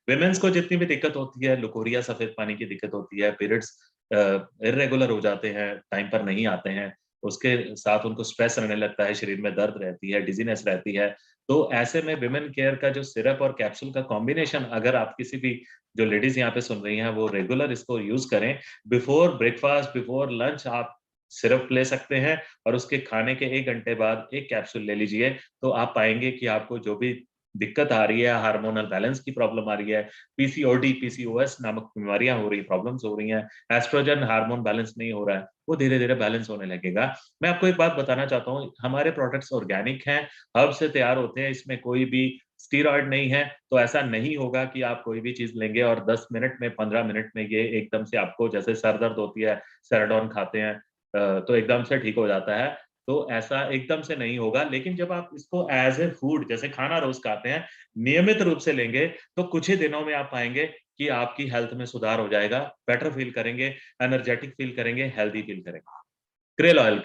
S1: विमेन्स को जितनी भी दिक्कत होती है, लुकोरिया, सफेद पानी की दिक्कत होती है, पीरियड्स इर्रेगुलर हो जाते हैं, टाइम पर नहीं आते हैं, उसके साथ उनको स्ट्रेस रहने लगता है, शरीर में दर्द रहती है, डिजीनेस रहती है, तो ऐसे में विमेन केयर का जो सिरप और कैप्सूल का कॉम्बिनेशन, अगर आप किसी भी जो लेडीज यहाँ पे सुन रही हैं वो रेगुलर इसको यूज करें, बिफोर ब्रेकफास्ट, बिफोर लंच आप सिरप ले सकते हैं और उसके खाने के 1 घंटे बाद एक कैप्सूल ले लीजिए, तो आप पाएंगे कि आपको जो भी दिक्कत आ रही है, हार्मोनल बैलेंस की प्रॉब्लम आ रही है, पीसीओडी, पीसीओएस नामक बीमारियां हो रही, प्रॉब्लम्स हो रही हैं, एस्ट्रोजन हार्मोन बैलेंस नहीं हो रहा है, वो धीरे-धीरे बैलेंस होने लगेगा। मैं आपको एक बात बताना चाहता हूँ, हमारे प्रोडक्ट्स ऑर्गेनिक हैं, हर्ब से तैयार होते हैं, इसमें कोई भी स्टेरॉइड नहीं है, तो ऐसा नहीं होगा कि आप कोई भी चीज़ लेंगे और 10 मिनट में, 15 मिनट में ये एकदम से आपको, जैसे सर दर्द होती है, सेराडोन खाते हैं तो एकदम से ठीक हो जाता है। तो ऐसा एकदम से नहीं होगा, लेकिन जब आप इसको एज़ ए फूड, जैसे खाना रोज़ खाते हैं, नियमित रूप से लेंगे, तो कुछ ही दिनों में आप पाएँगे कि आपकी हेल्थ में सुधार हो जाएगा, बेटर फ़ील करेंगे, एनर्जेटिक फ़ील करेंगे, हेल्दी फ़ील करेंगे। krill ऑयल,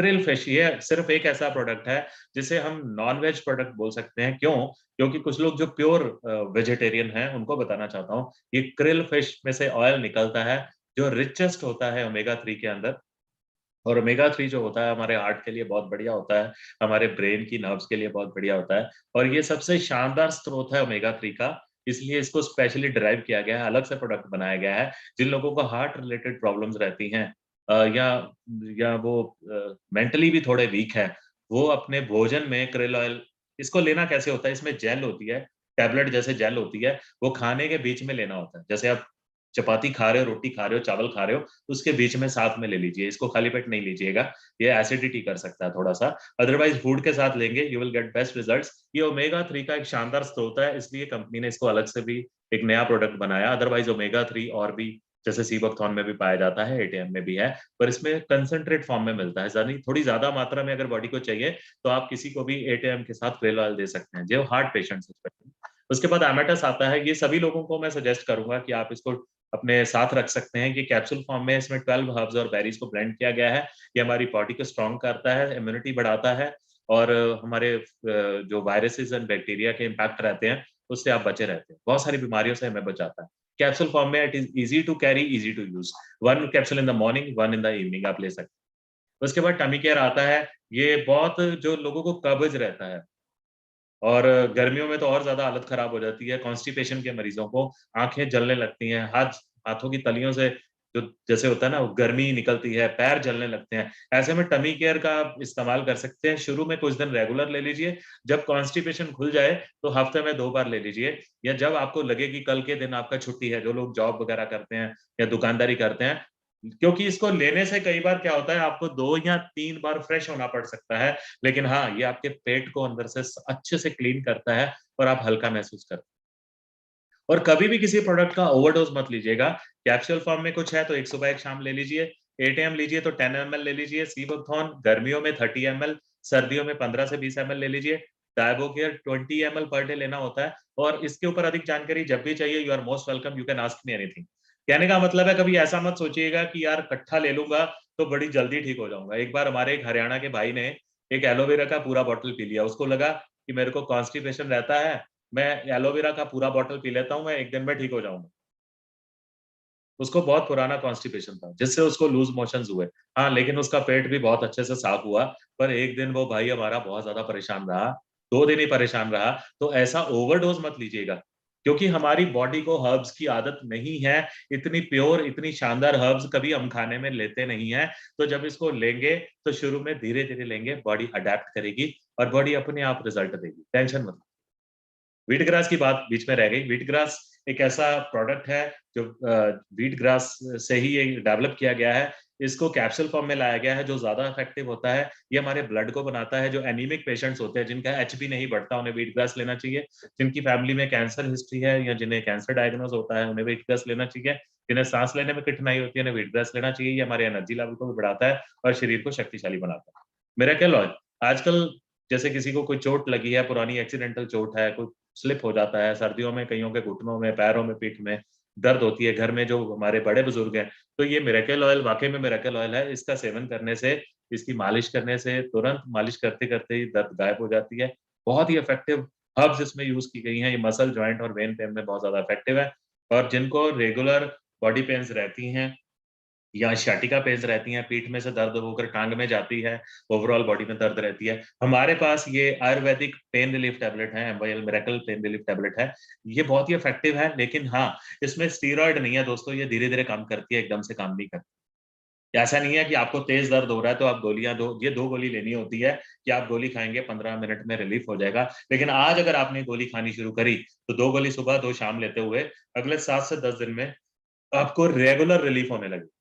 S1: krill फिश, ये सिर्फ़ एक ऐसा प्रोडक्ट है, जिसे हम नॉन-वेज प्रोडक्ट बोल सकते हैं। क्यों? क्योंकि कुछ लोग जो प्योर वेजिटेरियन हैं, उनको बताना चाहता हूँ, ये krill फिश में से ऑयल निकलता है, जो रिचेस्ट होता है ओमेगा 3 के अंदर। और ओमेगा 3 जो होता है हमारे हार्ट के लिए बहुत बढ़िया होता है, हमारे ब्रेन की नर्व्स के लिए बहुत बढ़िया होता है और ये सबसे शानदार स्रोत है ओमेगा 3 का, इसलिए इसको स्पेशली डिराइव किया गया है, अलग से प्रोडक्ट बनाया गया है। जिन लोगों को हार्ट रिलेटेड प्रॉब्लम्स रहती हैं या वो मेंटली भी थोड़े वीक हैं, वो अपने भोजन में krill ऑयल, इसको लेना कैसे होता है, इसमें जेल होती है, टैबलेट जैसे जेल होती है, वो खाने के बीच में लेना होता है। जैसे आप चपाती खा रहे हो, रोटी खा रहे हो, चावल खा रहे हो, उसके बीच में साथ में ले लीजिए, इसको खाली पेट नहीं लीजिएगा, ये एसिडिटी कर सकता है थोड़ा-सा। अदरवाइज़ फूड के साथ लेंगे, you will get best results. ये ओमेगा 3 का एक शानदार स्रोत है, इसलिए कंपनी ने इसको अलग से भी एक नया प्रोडक्ट बनाया। अदरवाइज़ ओमेगा 3 और भी जैसे सी बकथॉर्न में भी पाया जाता है, एटीएम में भी है, पर इसमें कंसंट्रेट फॉर्म में मिलता है। ज़्यादा थोड़ी ज़्यादा मात्रा में अगर बॉडी को चाहिए, तो आप किसी को भी एटीएम के साथ krill ऑयल दे सकते हैं, जो हार्ट पेशेंट्स हैं स्पेशली। उसके बाद एमेटस आता है, ये सभी लोगों को मैं सजेस्ट करूँगा कि आप इसको अपने साथ रख सकते हैं कि कैप्सूल फॉर्म में, इसमें 12 हर्ब्स और बेरीज़ को ब्लेंड किया गया है। ये हमारी बॉडी को स्ट्रॉन्ग करता है, इम्यूनिटी बढ़ाता है और हमारे जो वायरसेस एंड बैक्टीरिया के इम्पैक्ट रहते हैं, उससे आप बचे रहते हैं। बहुत सारी बीमारियों से हमें बचाता है। कैप्सूल फॉर्म में it is easy to carry, easy to use. 1 capsule in the morning, 1 in the evening आप ले सकते हैं। उसके बाद टमी केयर आता है, ये बहुत जो लोगों को कब्ज़ रहता है और गर्मियों में तो और ज़्यादा हालत खराब हो जाती है, कॉन्स्टिपेशन के मरीज़ों को आँखें जलने लगती हैं, हाथों की तलियों से जो जैसे होता है ना, वो गर्मी निकलती है, पैर जलने लगते हैं। ऐसे में टमी केयर का आप इस्तेमाल कर सकते हैं। शुरू में कुछ दिन रेगुलर ले लीजिए, जब कॉन्स्टिपेशन खुल जाए, तो हफ्ते में 2 बार ले लीजिए या जब आपको लगे कि कल के दिन आपका छुट्टी है, जो लोग जॉब वगैरह करते हैं या दुकानदारी करते हैं, क्योंकि इसको लेने से कई बार क्या होता है, आपको 2 या 3 बार फ्रेश होना पड़ सकता है। लेकिन हाँ, ये आपके पेट को अंदर से अच्छे से क्लीन करता है और आप हल्का महसूस करते हैं। और कभी भी किसी प्रोडक्ट का ओवरडोज़ मत लीजिएगा। कैप्सूल फॉर्म में कुछ है तो एक सुबह एक शाम ले लीजिए। एटीएम लीजिए तो 10 एमएल ले लीजिए। सीबुकथॉर्न गर्मियों में 30 एमएल, सर्दियों में 15 से 20 एमएल ले लीजिए। डायबोकेयर 20 एमएल पर डे लेना होता है और इसके ऊपर अधिक जानकारी जब भी चाहिए, you are most welcome, you can ask me anything. कहने का मतलब है, कभी ऐसा मत सोचिएगा कि यार इकट्ठा ले लूँगा तो बड़ी जल्दी ठीक हो जाऊँगा। एक बार हमारे एक हरियाणा के भाई ने एक एलोवेरा का पूरा बॉटल पी लिया। उसको लगा कि मेरे को कॉन्स्टिपेशन रहता है, मैं एलोवेरा का पूरा बॉटल पी लेता हूँ, मैं 1 दिन में ठीक हो जाऊँगा। उसको बहुत पुराना कॉन्स्टिपेशन था, जिससे उसको लूज़ मोशंस हुए। हाँ, लेकिन उसका पेट भी बहुत अच्छे से साफ हुआ, पर 1 दिन वो भाई हमारा बहुत ज़्यादा परेशान रहा, 2 दिन ही परेशान रहा, तो ऐसा ओवरडोज़ मत लीजिएगा, क्योंकि हमारी बॉडी को हर्ब्स की आदत नहीं है, इतनी प्योर, इतनी शानदार हर्ब्स कभी हम खाने में लेते नहीं हैं, तो जब इसको लेंगे, तो शुरू में धीरे-धीरे लेंगे, बॉडी अडैप्ट करेगी और बॉडी अपने आप रिज़ल्ट देगी, टेंशन मत। व्हीट ग्रास की बात बीच में रह गई। व्हीट ग्रास एक ऐसा प्रोडक्ट है जो व्हीट ग्रास से ही ये डेवलप किया गया है। इसको कैप्सूल फॉर्म में लाया गया है, जो ज़्यादा इफेक्टिव होता है। ये हमारे ब्लड को बनाता है, जो एनीमिक पेशेंट्स होते हैं, जिनका एचबी नहीं बढ़ता, उन्हें व्हीट ग्रास लेना चाहिए। जिनकी फैमिली में कैंसर हिस्ट्री है या जिन्हें कैंसर डायग्नोज होता है, उन्हें व्हीट ग्रास लेना चाहिए। जिन्हें सांस लेने में कठिनाई होती है, उन्हें व्हीट ग्रास लेना चाहिए। ये हमारे एनर्जी लेवल को भी बढ़ाता है और शरीर को शक्तिशाली बनाता है। मिरेकल ऑयल, आजकल जैसे किसी को कोई चोट लगी है, पुरानी एक्सीडेंटल चोट है, कोई स्लिप हो जाता है, सर्दियों में कईयों के घुटनों में, पैरों में, पीठ में दर्द होती है, घर में जो हमारे बड़े बुजुर्ग हैं, तो ये मिरेकल ऑयल वाकई में मिरेकल ऑयल है। इसका सेवन करने से, इसकी मालिश करने से तुरंत मालिश करते-करते ही दर्द गायब हो जाती है। बहुत ही इफेक्टिव हर्ब्स इसमें यूज़ की गई हैं। ये मसल, जॉइंट और वेन पेन में बहुत ज़्यादा इफेक्टिव है और जिनको रेगुलर बॉडी पेन्स रहती हैं या sciatica पेन्स रहती हैं, पीठ में से दर्द होकर टाँग में जाती है, ओवरऑल बॉडी में दर्द रहती है। हमारे पास ये आयुर्वेदिक पेन रिलीफ टैबलेट है, एमवाईएल मिरेकल पेन रिलीफ टैबलेट है। ये बहुत ही इफेक्टिव है, लेकिन हाँ, इसमें स्टेरॉइड नहीं है दोस्तों, ये धीरे-धीरे काम करती है, एकदम से काम नहीं करती। ऐसा नहीं है कि आपको तेज़ दर्द हो रहा है तो आप गोलियाँ दो, ये 2 गोली लेनी होती है कि आप गोली खाएँगे 15 मिनट में रिलीफ हो जाएगा। लेकिन आज अगर आपने गोली खानी शुरू करी, तो 2 गोली सुबह, 2 शाम लेते हुए अगले 7 से 10 दिन में आपको रेगुलर रिलीफ होने लगेगा।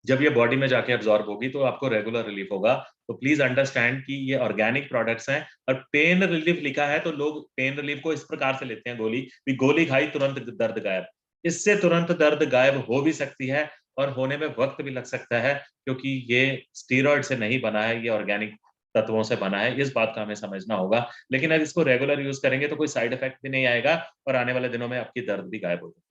S1: जब ये बॉडी में जाके एब्ज़ॉर्ब होगी तो आपको रेगुलर रिलीफ होगा। तो प्लीज़ अंडरस्टैंड कि ये ऑर्गेनिक प्रोडक्ट्स हैं और पेन रिलीफ लिखा है तो लोग पेन रिलीफ को इस प्रकार से लेते हैं गोली, कि गोली खाई तुरंत दर्द गायब। इससे तुरंत दर्द गायब हो भी सकती है और होने में वक़्त भी लग सकता है क्योंकि ये स्टेरॉइड से नहीं बना है, ये ऑर्गेनिक तत्वों से बना है, इस बात का हमें समझना होगा। लेकिन अगर इसको रेगुलर यूज़ करेंगे तो कोई साइड इफ़ेक्ट भी नहीं आएगा और आने वाले दिनों में आपकी दर्द भी गायब हो जाएगी।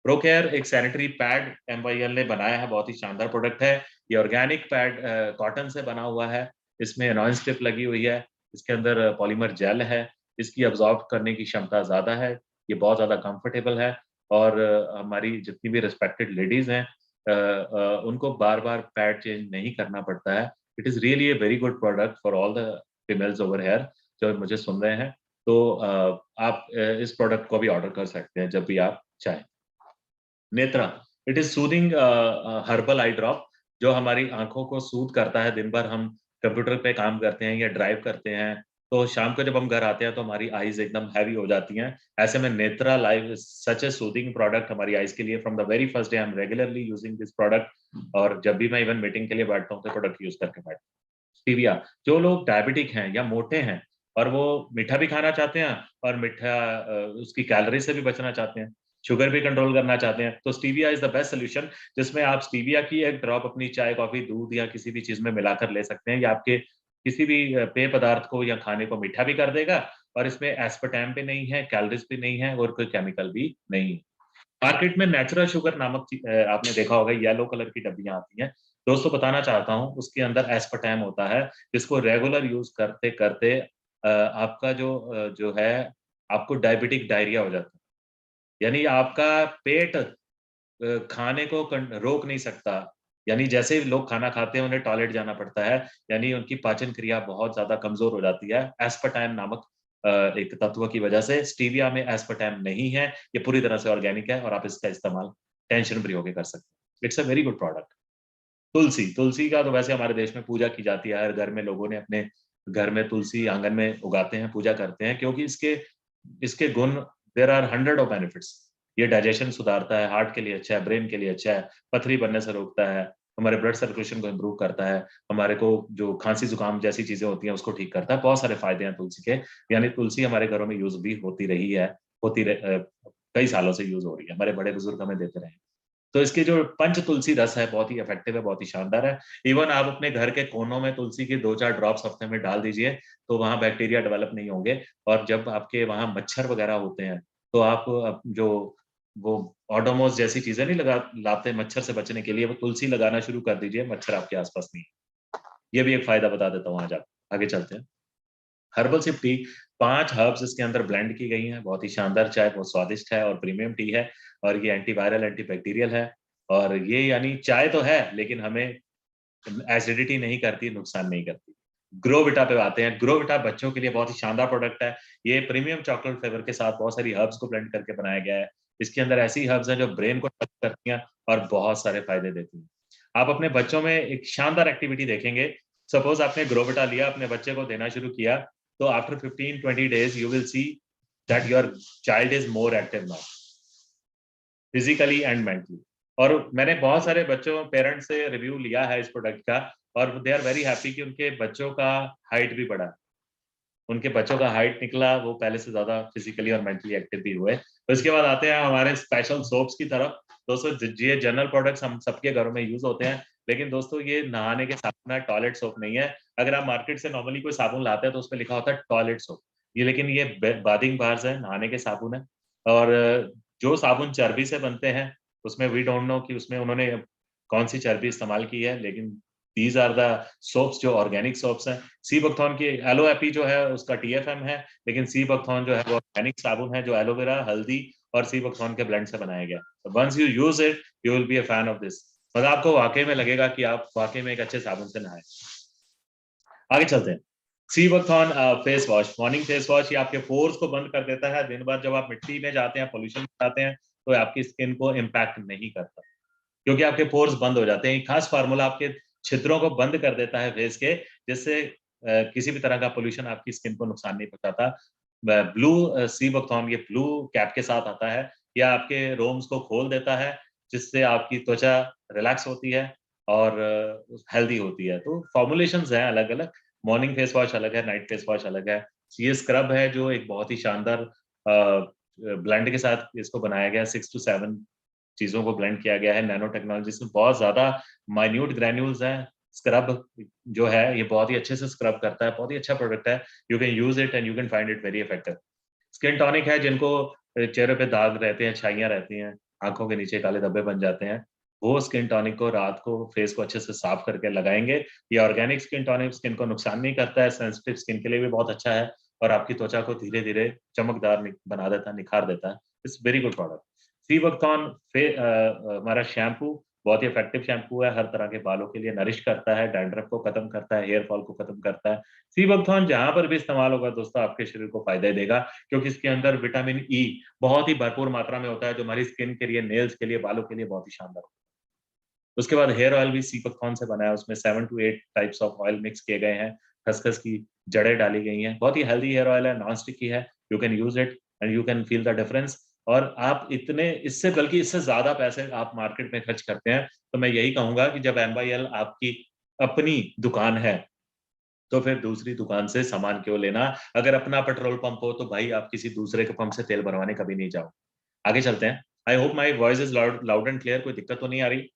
S1: प्रोकेयर एक सैनिटरी पैड एमवाईएल ने बनाया है, बहुत ही शानदार प्रोडक्ट है। ये ऑर्गेनिक पैड कॉटन से बना हुआ है, इसमें एनॉइन स्ट्रिप लगी हुई है, इसके अंदर पॉलीमर जेल है, इसकी अब्ज़ॉर्ब करने की क्षमता ज़्यादा है, ये बहुत ज़्यादा कंफर्टेबल है और हमारी जितनी भी रिस्पेक्टेड लेडीज़ हैं उनको बार-बार पैड चेंज नहीं करना पड़ता है। It is really a very good product for all the females over here जो मुझे सुन रहे हैं। तो आप इस प्रोडक्ट को भी ऑर्डर कर सकते हैं जब भी आप चाहें। Netra, it is soothing herbal I drop जो हमारी आँखों को सूद करता है। दिन भर हम कंप्यूटर पे काम करते हैं या ड्राइव करते हैं, तो शाम को जब हम घर आते हैं तो हमारी आईज़ एकदम हेवी हो जाती हैं। ऐसे में नेत्रा लाइव सच अ सूदिंग प्रोडक्ट हमारी आईज़ के लिए from the very first day I am regularly using this product और जब भी मैं इवन मीटिंग के लिए बैठता हूँ तो प्रोडक्ट यूज़ करके बैठता हूँ। स्टीविया, जो लोग डायबिटिक हैं या मोटे हैं और वो मीठा भी खाना चाहते हैं और मीठा उसकी कैलोरी से भी बचना चाहते हैं, शुगर भी कंट्रोल करना चाहते हैं, तो stevia is the best solution जिसमें आप स्टीविया की एक ड्रॉप अपनी चाय, कॉफ़ी, दूध या किसी भी चीज़ में मिलाकर ले सकते हैं। ये आपके किसी भी पेय पदार्थ को या खाने को मीठा भी कर देगा और इसमें एस्पार्टम भी नहीं है, कैलोरीज़ भी नहीं है और कोई केमिकल भी नहीं है। मार्केट में नेचुरल शुगर नामक आपने देखा होगा येलो कलर की डब्बियाँ आती हैं। दोस्तों बताना चाहता हूँ उसके अंदर एस्पार्टम होता है, जिसको रेगुलर यूज़ करते-करते आपका जो है आपको डायबिटिक डायरिया हो जाता है। यानी आपका पेट खाने को रोक नहीं सकता। यानी जैसे ही लोग खाना खाते हैं उन्हें टॉयलेट जाना पड़ता है, यानी उनकी पाचन क्रिया बहुत ज़्यादा कमज़ोर हो जाती है। एस्पार्टम नामक एक तत्व की वजह से स्टीविया में एस्पार्टम नहीं है, ये पूरी तरह से ऑर्गेनिक है और आप इसका इस्तेमाल टेंशन फ्री होके कर सकते हैं। It's a very good product. तुलसी, तुलसी का तो वैसे हमारे देश में पूजा की जाती है, हर घर में लोगों ने अपने घर में तुलसी आँगन में उगाते हैं, पूजा करते हैं क्योंकि इसके इसके गुण there are hundred of benefits. ये डाइजेशन सुधारता है, हार्ट के लिए अच्छा है, ब्रेन के लिए अच्छा है, पथरी बनने से रोकता है, हमारे ब्लड सर्कुलेशन को इम्प्रूव करता है, हमारे को जो खाँसी-जुकाम जैसी चीज़ें होती हैं उसको ठीक करता है। बहुत सारे फ़ायदे हैं तुलसी के, यानी तुलसी हमारे घरों में यूज़ भी होती रही है, कई सालों से यूज़ हो रही है, हमारे बड़े बुजुर्ग हमें देते रहे हैं। तो इसकी जो पंच तुलसी रस है बहुत ही इफेक्टिव है, बहुत ही शानदार है। इवन आप अपने घर के कोनों में तुलसी की 2-4 ड्रॉप्स हफ्ते में डाल दीजिए, तो वहाँ बैक्टीरिया डेवलप नहीं होंगे और जब आपके वहाँ मच्छर वगैरह होते हैं, तो आप जो वो ओडोमॉस जैसी चीज़ें नहीं लाते मच्छर से बचने के लिए, वो तुलसी लगाना शुरू कर दीजिए, मच्छर आपके आस-पास नहीं। ये भी एक फ़ायदा बता देता हूँ आज आपको। आगे चलते हैं। हर्बल सिप टी 5 हर्ब्स इसके अंदर ब्लेंड की गई हैं, बहुत ही शानदार चाय, बहुत स्वादिष्ट है और प्रीमियम टी है और ये एंटीवायरल, एंटीबैक्टीरियल है और ये यानी चाय तो है, लेकिन हमें एसिडिटी नहीं करती, नुकसान नहीं करती। ग्रोविटा पे आते हैं। ग्रोविटा बच्चों के लिए बहुत ही शानदार प्रोडक्ट है। ये प्रीमियम चॉकलेट फ्लेवर के साथ बहुत सारी हर्ब्स को ब्लेंड करके बनाया गया है। इसके अंदर ऐसी हर्ब्स हैं जो ब्रेन को टच करती हैं और बहुत सारे फ़ायदे देती हैं। आप अपने बच्चों में एक शानदार एक्टिविटी देखेंगे। सपोज़ आपने ग्रोविटा लिया, अपने बच्चे को देना शुरू किया, तो after 15-20 days you will see that your child is more active now, physically and mentally. और मैंने बहुत सारे बच्चों पेरेंट्स से रिव्यू लिया है इस प्रोडक्ट का और दे आर वेरी हैप्पी कि उनके बच्चों का हाइट भी बढ़ा। उनके बच्चों का हाइट निकला, वो पहले से ज़्यादा फिजिकली और मेंटली एक्टिव भी हुए। तो इसके बाद आते हैं हमारे स्पेशल सोप्स की तरफ। दोस्तों ये जनरल प्रोडक्ट्स हम सबके घरों में यूज़ होते हैं। लेकिन दोस्तों ये नहाने के साबुन है, टॉयलेट सोप नहीं है। अगर आप मार्केट से नॉर्मली कोई साबुन लाते हैं तो उसपे लिखा होता है टॉयलेट सोप। ये लेकिन ये बाथिंग बार्स है, नहाने के साबुन है। और जो साबुन चर्बी से बनते हैं उसमें वी डोंट नो कि उसमें उन्होंने कौन सी चर्बी इस्तेमाल की है, लेकिन दीज आर द सोप्स जो ऑर्गेनिक सोप्स हैं। सी बकथॉर्न की एलो एपी जो है उसका टीएफएम है, लेकिन सी बकथॉर्न जो है वो ऑर्गेनिक साबुन है जो एलोवेरा, हल्दी और सी बकथॉर्न के ब्लेंड से बनाया गया। Once you use it you will be a fan of this. मतलब आपको वाकई में लगेगा कि आप वाकई में एक अच्छे साबुन से नहाए। आगे चलते हैं। Sea buckthorn face wash, morning face wash, ये आपके पोर्स को बंद कर देता है। दिन भर जब आप मिट्टी में जाते हैं, पोल्यूशन में जाते हैं, तो आपकी स्किन को इम्पैक्ट नहीं करता, क्योंकि आपके पोर्स बंद हो जाते हैं। खास फार्मूला आपके छिद्रों को बंद कर देता है फेस के, जिससे किसी भी तरह का पोल्यूशन आपकी स्किन को नुकसान नहीं पहुंचाता। ब्लू सी बकथॉर्न ये ब्लू कैप के साथ आता है। यह आपके रोम्स को खोल देता है, जिससे आपकी त्वचा रिलैक्स होती है और हेल्दी होती है। तो फॉर्मुलेशंस हैं अलग अलग, मॉर्निंग फेस वॉश अलग है, नाइट फेस वॉश अलग है। ये स्क्रब है जो एक बहुत ही शानदार ब्लेंड के साथ इसको बनाया गया। 6 to 7 चीजों को ब्लेंड किया गया है नैनो टेक्नोलॉजी से। बहुत ज्यादा माइन्यूट ग्रैन्यूल्स हैं। स्क्रब जो है ये बहुत ही अच्छे से स्क्रब करता है, बहुत ही अच्छा प्रोडक्ट है। You can use it and you can find it very effective. Skin tonic है, जिनको चेहरे पे दाग रहते हैं, छाइयां रहती हैं, आंखों के नीचे काले धब्बे बन जाते हैं, वो स्किन टॉनिक को रात को फेस को अच्छे से साफ करके लगाएंगे। ये ऑर्गेनिक स्किन टॉनिक स्किन को नुकसान नहीं करता है, सेंसिटिव स्किन के लिए भी बहुत अच्छा है और आपकी त्वचा को धीरे धीरे चमकदार बना देता है, निखार देता है। It's very good product. Sea buckthorn हमारा शैम्पू बहुत ही इफेक्टिव शैम्पू है, हर तरह के बालों के लिए नरिश करता है, डैंड्रफ को खत्म करता है, हेयर फॉल को खत्म करता है। सी बकथॉर्न जहां पर भी इस्तेमाल होगा दोस्तों आपके शरीर को फायदा ही देगा, क्योंकि इसके अंदर विटामिन ई बहुत ही भरपूर मात्रा में होता है, जो हमारी स्किन के लिए, नेल्स के लिए, बालों के लिए बहुत ही शानदार होता है। उसके बाद हेयर ऑयल भी सी पकवान से बना है, उसमें 7 to 8 types of oil mix किए गए हैं, खसखस की जड़ें डाली गई हैं। बहुत ही हेल्दी हेयर ऑयल है, नॉन स्टिकी है, you can use it and you can feel the difference. और आप इतने इससे बल्कि इससे ज्यादा पैसे आप मार्केट में खर्च करते हैं, तो मैं यही कहूंगा कि जब एमवाईएल आपकी अपनी दुकान है तो फिर दूसरी दुकान से सामान क्यों लेना। अगर अपना पेट्रोल पंप हो तो भाई आप किसी दूसरे के पंप से तेल भरवाने कभी नहीं जाओ। आगे चलते हैं। I hope my voice is loud and clear, कोई दिक्कत तो नहीं आ रही।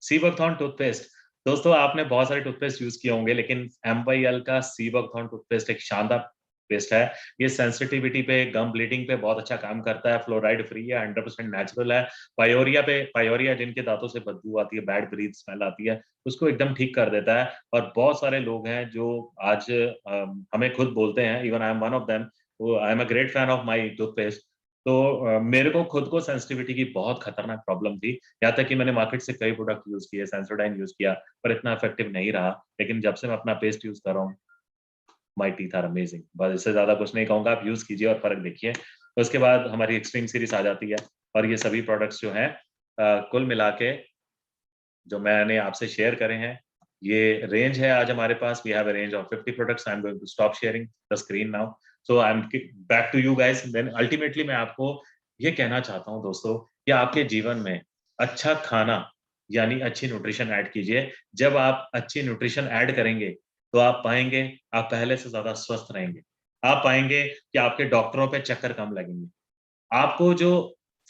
S1: सीबकथॉर्न टूथपेस्ट, दोस्तों आपने बहुत सारे टूथपेस्ट यूज किए होंगे, लेकिन एमवाईएल का सीबकथॉर्न टूथपेस्ट एक शानदार पेस्ट है। ये सेंसिटिविटी पे, गम ब्लीडिंग पे बहुत अच्छा काम करता है, फ्लोराइड फ्री है, 100% नेचुरल है। पायोरिया जिनके दांतों से बदबू आती है, बैड ब्रीथ स्मेल आती है, उसको एकदम ठीक कर देता है। और बहुत सारे लोग हैं जो आज हमें खुद बोलते हैं, even I am one of them, I am a great fan of my toothpaste. तो मेरे को खुद को सेंसिटिविटी की बहुत खतरनाक प्रॉब्लम थी, यहाँ तक कि मैंने मार्केट से कई प्रोडक्ट यूज किए, सेंसोडाइन यूज किया, पर इतना इफेक्टिव नहीं रहा। लेकिन जब से मैं अपना पेस्ट यूज कर रहा हूँ, माय टीथ आर अमेजिंग। बस इससे ज्यादा कुछ नहीं कहूंगा, आप यूज कीजिए और फर्क देखिए। तो उसके बाद हमारी एक्सट्रीम सीरीज आ जाती है, और ये सभी प्रोडक्ट्स जो हैं कुल मिला के जो मैंने आपसे शेयर करे हैं, ये रेंज है आज हमारे पास। We have a range of 50 products. I am going to stop sharing the screen now, so I am back to you guys. Then ultimately मैं आपको ये कहना चाहता हूँ दोस्तों, कि आपके जीवन में अच्छा खाना यानी अच्छी न्यूट्रिशन ऐड कीजिए। जब आप अच्छी न्यूट्रिशन ऐड करेंगे तो आप पाएंगे आप पहले से ज्यादा स्वस्थ रहेंगे। आप पाएंगे कि आपके डॉक्टरों पे चक्कर कम लगेंगे। आपको जो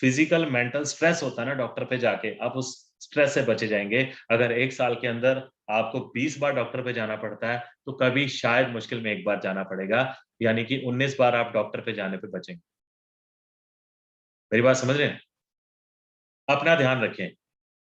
S1: फिजिकल मेंटल स्ट्रेस होता है ना डॉक्टर पे जाके, आप उस स्ट्रेस से बचे जाएंगे। अगर 1 साल के अंदर आपको 20 बार डॉक्टर पे जाना पड़ता है, तो कभी शायद मुश्किल में 1 बार जाना पड़ेगा, यानी कि 19 बार आप डॉक्टर पे जाने पे बचेंगे। मेरी बात समझ रहे हैं? अपना ध्यान रखें।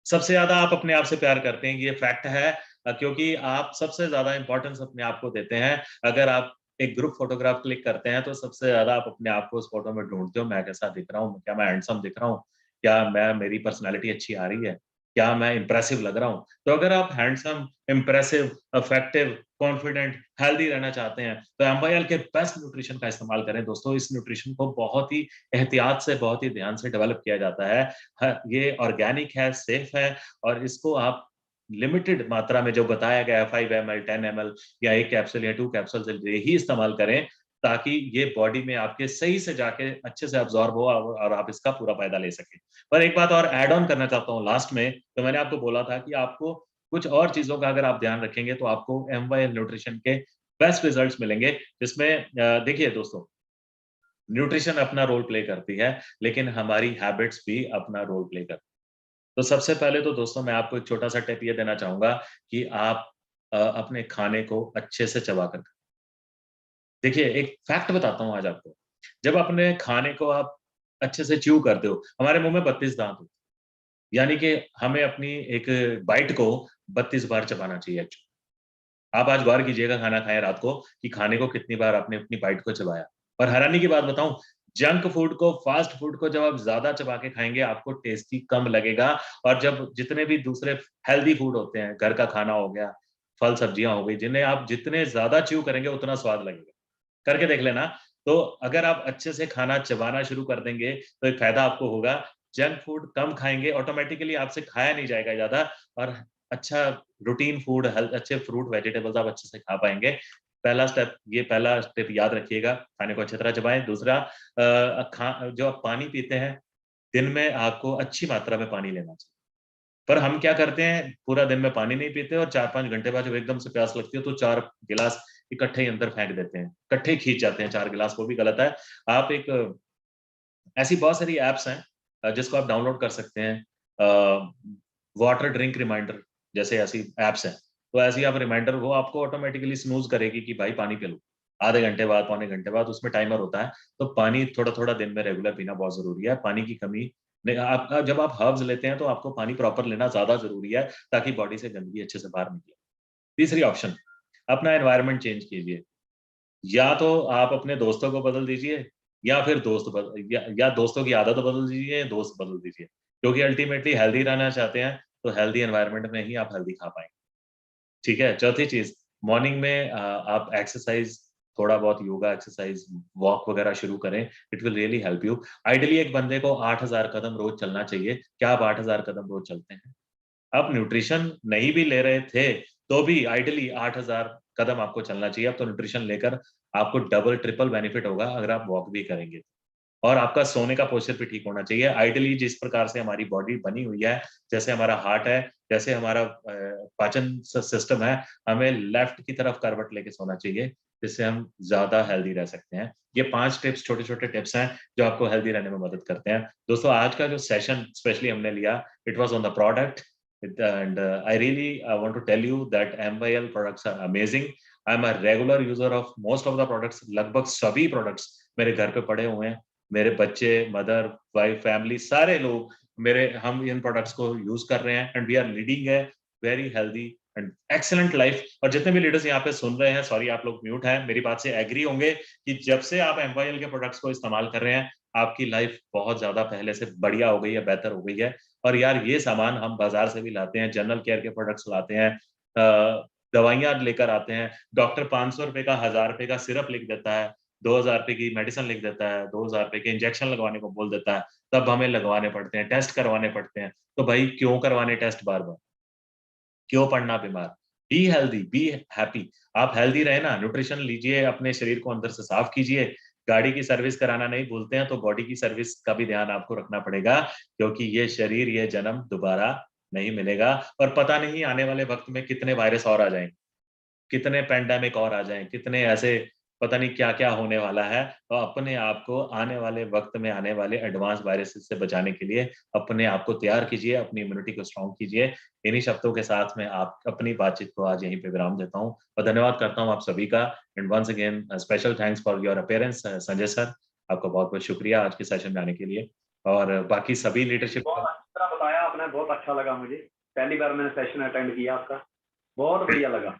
S1: सबसे ज्यादा आप अपने आप से प्यार करते हैं, ये फैक्ट है। क्योंकि आप सबसे ज्यादा इंपॉर्टेंस अपने आप को देते हैं। अगर आप एक ग्रुप फोटोग्राफ क्लिक करते हैं तो सबसे ज्यादा आप अपने आप को उस फोटो में ढूंढते हो, मैं कैसा दिख रहा हूँ, क्या मैं हैंडसम दिख रहा हूँ, क्या मैं मेरी पर्सनैलिटी अच्छी आ रही है, क्या मैं इंप्रेसिव लग रहा हूँ। तो अगर आप handsome, impressive, affective, confident, healthy रहना चाहते हैं, तो एमवाईएल के बेस्ट न्यूट्रिशन का इस्तेमाल करें दोस्तों। इस न्यूट्रिशन को बहुत ही एहतियात से, बहुत ही ध्यान से डेवलप किया जाता है। ये ऑर्गेनिक है, सेफ है, और इसको आप लिमिटेड मात्रा में जो बताया गया है, 5 ml, 10 ml या 1 कैप्सूल या 2 कैप्सूल ही इस्तेमाल करें, ताकि ये बॉडी में आपके सही से जाके अच्छे से अब्सॉर्ब हो और आप इसका पूरा फायदा ले सकें। पर एक बात और ऐड ऑन करना चाहता हूँ लास्ट में। तो मैंने आपको बोला था कि आपको कुछ और चीजों का अगर आप ध्यान रखेंगे तो आपको एमवाईएल न्यूट्रिशन के बेस्ट रिजल्ट्स मिलेंगे। जिसमें देखिए दोस्तों, न्यूट्रिशन अपना रोल प्ले करती है, लेकिन हमारी हैबिट्स भी अपना रोल प्ले करती है। तो सबसे पहले तो दोस्तों मैं आपको एक छोटा-सा टिप ये देना चाहूँगा कि आप अपने खाने को अच्छे से चबा कर खाएँ। देखिए, एक फैक्ट बताता हूँ आज आपको। जब अपने खाने को आप अच्छे से च्यू करते हो, हमारे मुँह में 32 दाँत होते हैं। यानी कि हमें अपनी एक बाइट को 32 बार चबाना चाहिए एक्चुअली। आप आज गौर कीजिएगा खाना खाएँ रात को कि खाने को कितनी बार आपने अपनी बाइट को चबाया। और हैरानी की बात बताऊँ, जंक फूड को, फास्ट फूड को जब आप ज़्यादा चबा के खाएँगे, आपको टेस्टी कम लगेगा और जब जितने भी दूसरे हेल्दी फूड होते हैं, घर का खाना हो गया, फल सब्जियाँ हो गई, जिन्हें आप जितने ज़्यादा च्यू करेंगे, उतना स्वाद लगेगा। करके देख लेना। तो अगर आप अच्छे से खाना चबाना शुरू कर देंगे, तो एक फ़ायदा आपको होगा, जंक फूड कम खाएँगे, ऑटोमैटिकली आपसे खाया नहीं जाएगा ज़्यादा और अच्छा रूटीन फूड, हेल्थ अच्छे फ्रूट, वेजिटेबल्स आप अच्छे से खा पाएँगे। पहला स्टेप याद रखिएगा, खाने को अच्छी तरह चबाएँ। दूसरा जो आप पानी पीते हैं, दिन में आपको अच्छी मात्रा में पानी लेना चाहिए। पर हम क्या करते हैं, पूरा दिन में पानी नहीं पीते और 4-5 घंटे बाद जब एकदम से प्यास लगती है, तो 4 गिलास इकट्ठे ही अंदर फेंक देते हैं। इकट्ठे ही खींच जाते हैं 4 गिलास, वो भी गलत है। आप एक ऐसी बहुत सारी ऐप्स हैं जिसको आप डाउनलोड कर सकते हैं। वाटर ड्रिंक रिमाइंडर जैसे ऐसी ऐप्स हैं। तो ऐसी आप रिमाइंडर वो आपको ऑटोमैटिकली स्नूज़ करेगी कि भाई पानी पी लो। आधे घंटे बाद, पौने घंटे बाद उसमें टाइमर होता है। तो पानी थोड़ा-थोड़ा दिन में रेगुलर पीना बहुत ज़रूरी है। पानी की कमी नहीं आप जब आप हर्ब्स लेते हैं तो आपको पानी प्रॉपर लेना ज़्यादा ज़रूरी है ताकि बॉडी से गंदगी अच्छे से बाहर निकले। तीसरी ऑप्शन, अपना एनवायरनमेंट चेंज कीजिए। या तो आप अपने दोस्तों को बदल दीजिए या फिर या दोस्तों की आदत बदल दीजिए, दोस्त बदल दीजिए। क्योंकि अल्टीमेटली हेल्दी रहना चाहते हैं, तो हेल्दी एनवायरनमेंट में ही आप हेल्दी खा पाएँगे। ठीक है? चौथी चीज़, मॉर्निंग में आप एक्सरसाइज़ थोड़ा बहुत योगा एक्सरसाइज़, वॉक वगैरह शुरू करें, it will really help you. Ideally एक बंदे को 8000 कदम रोज़ चलना चाहिए। क्या आप 8000 कदम रोज़ चलते हैं? आप न्यूट्रिशन नहीं भी ले रहे थे, तो भी आइडियली 8000 कदम आपको चलना चाहिए। अब तो न्यूट्रिशन लेकर आपको डबल, ट्रिपल बेनिफिट होगा अगर आप वॉक भी करेंगे। और आपका सोने का पोस्चर भी ठीक होना चाहिए। आइडियली जिस प्रकार से हमारी बॉडी बनी हुई है, जैसे हमारा हार्ट है, जैसे हमारा पाचन सिस्टम है, हमें लेफ्ट की तरफ करवट लेके सोना चाहिए, जिससे हम ज़्यादा हेल्दी रह सकते हैं। ये 5 टिप्स छोटे-छोटे टिप्स हैं, जो आपको हेल्दी रहने में मदद करते हैं। दोस्तों आज का जो सेशन स्पेशली हमने लिया, it was on the product and I really want to tell you that MYL products are amazing. I'm a regular user of most of the products. लगभग सभी products मेरे घर पे पड़े हुए हैं। मेरे बच्चे, मदर, वाइफ, फैमिली सारे लोग हम इन प्रोडक्ट्स को यूज कर रहे हैं एंड वी आर लीडिंग है very healthy and excellent life. और जितने भी लीडर्स यहाँ पे सुन रहे हैं, सॉरी आप लोग म्यूट हैं, मेरी बात से एग्री होंगे कि जब से आप एमवाईएल के प्रोडक्ट्स को इस्तेमाल कर रहे हैं, आपकी लाइफ बहुत ज्यादा पहले से बढ़िया हो गई है, बेहतर हो गई है। और यार ये सामान हम बाजार से भी लाते हैं, जनरल केयर के प्रोडक्ट्स लाते हैं, दवाइयां लेकर आते हैं। डॉक्टर 500 रुपए का, 1000 रुपए का सिरप लिख देता है, 2000 रुपए की मेडिसिन लिख देता है, 2000 रुपए के इंजेक्शन लगवाने को बोल देता है, तब हमें लगवाने पड़ते हैं, टेस्ट करवाने पड़ते हैं। तो भाई क्यों करवाने टेस्ट बार बार, क्यों पड़ना बीमार? Be healthy, be happy. आप हेल्दी रहे ना, न्यूट्रिशन लीजिए, अपने शरीर को अंदर से साफ कीजिए। गाड़ी की सर्विस कराना नहीं भूलते हैं, तो बॉडी की सर्विस का भी ध्यान आपको रखना पड़ेगा, क्योंकि ये शरीर, ये जन्म दोबारा नहीं मिलेगा और पता नहीं आने वाले वक्त में कितने वायरस और आ जाएंगे, कितने पैंडेमिक और आ जाएँ, कितने ऐसे पता नहीं क्या-क्या होने वाला है। तो अपने आप को आने वाले वक़्त में आने वाले एडवांस वायरसेस से बचाने के लिए अपने आप को तैयार कीजिए, अपनी इम्यूनिटी को स्ट्रॉन्ग कीजिए। इन्हीं शब्दों के साथ मैं आप अपनी बातचीत को आज यहीं पे विराम देता हूँ और धन्यवाद करता हूँ आप सभी का। And once again special thanks for your appearance Sanjay sir, आपका बहुत-बहुत शुक्रिया आज के सेशन में आने के लिए और बाकी सभी लीडरशिप
S3: बहुत अच्छी तरह बताया आपने, बहुत अच्छा लगा मुझे। पहली बार मैंने सेशन अटेंड किया आपका, बहुत बढ़िया लगा।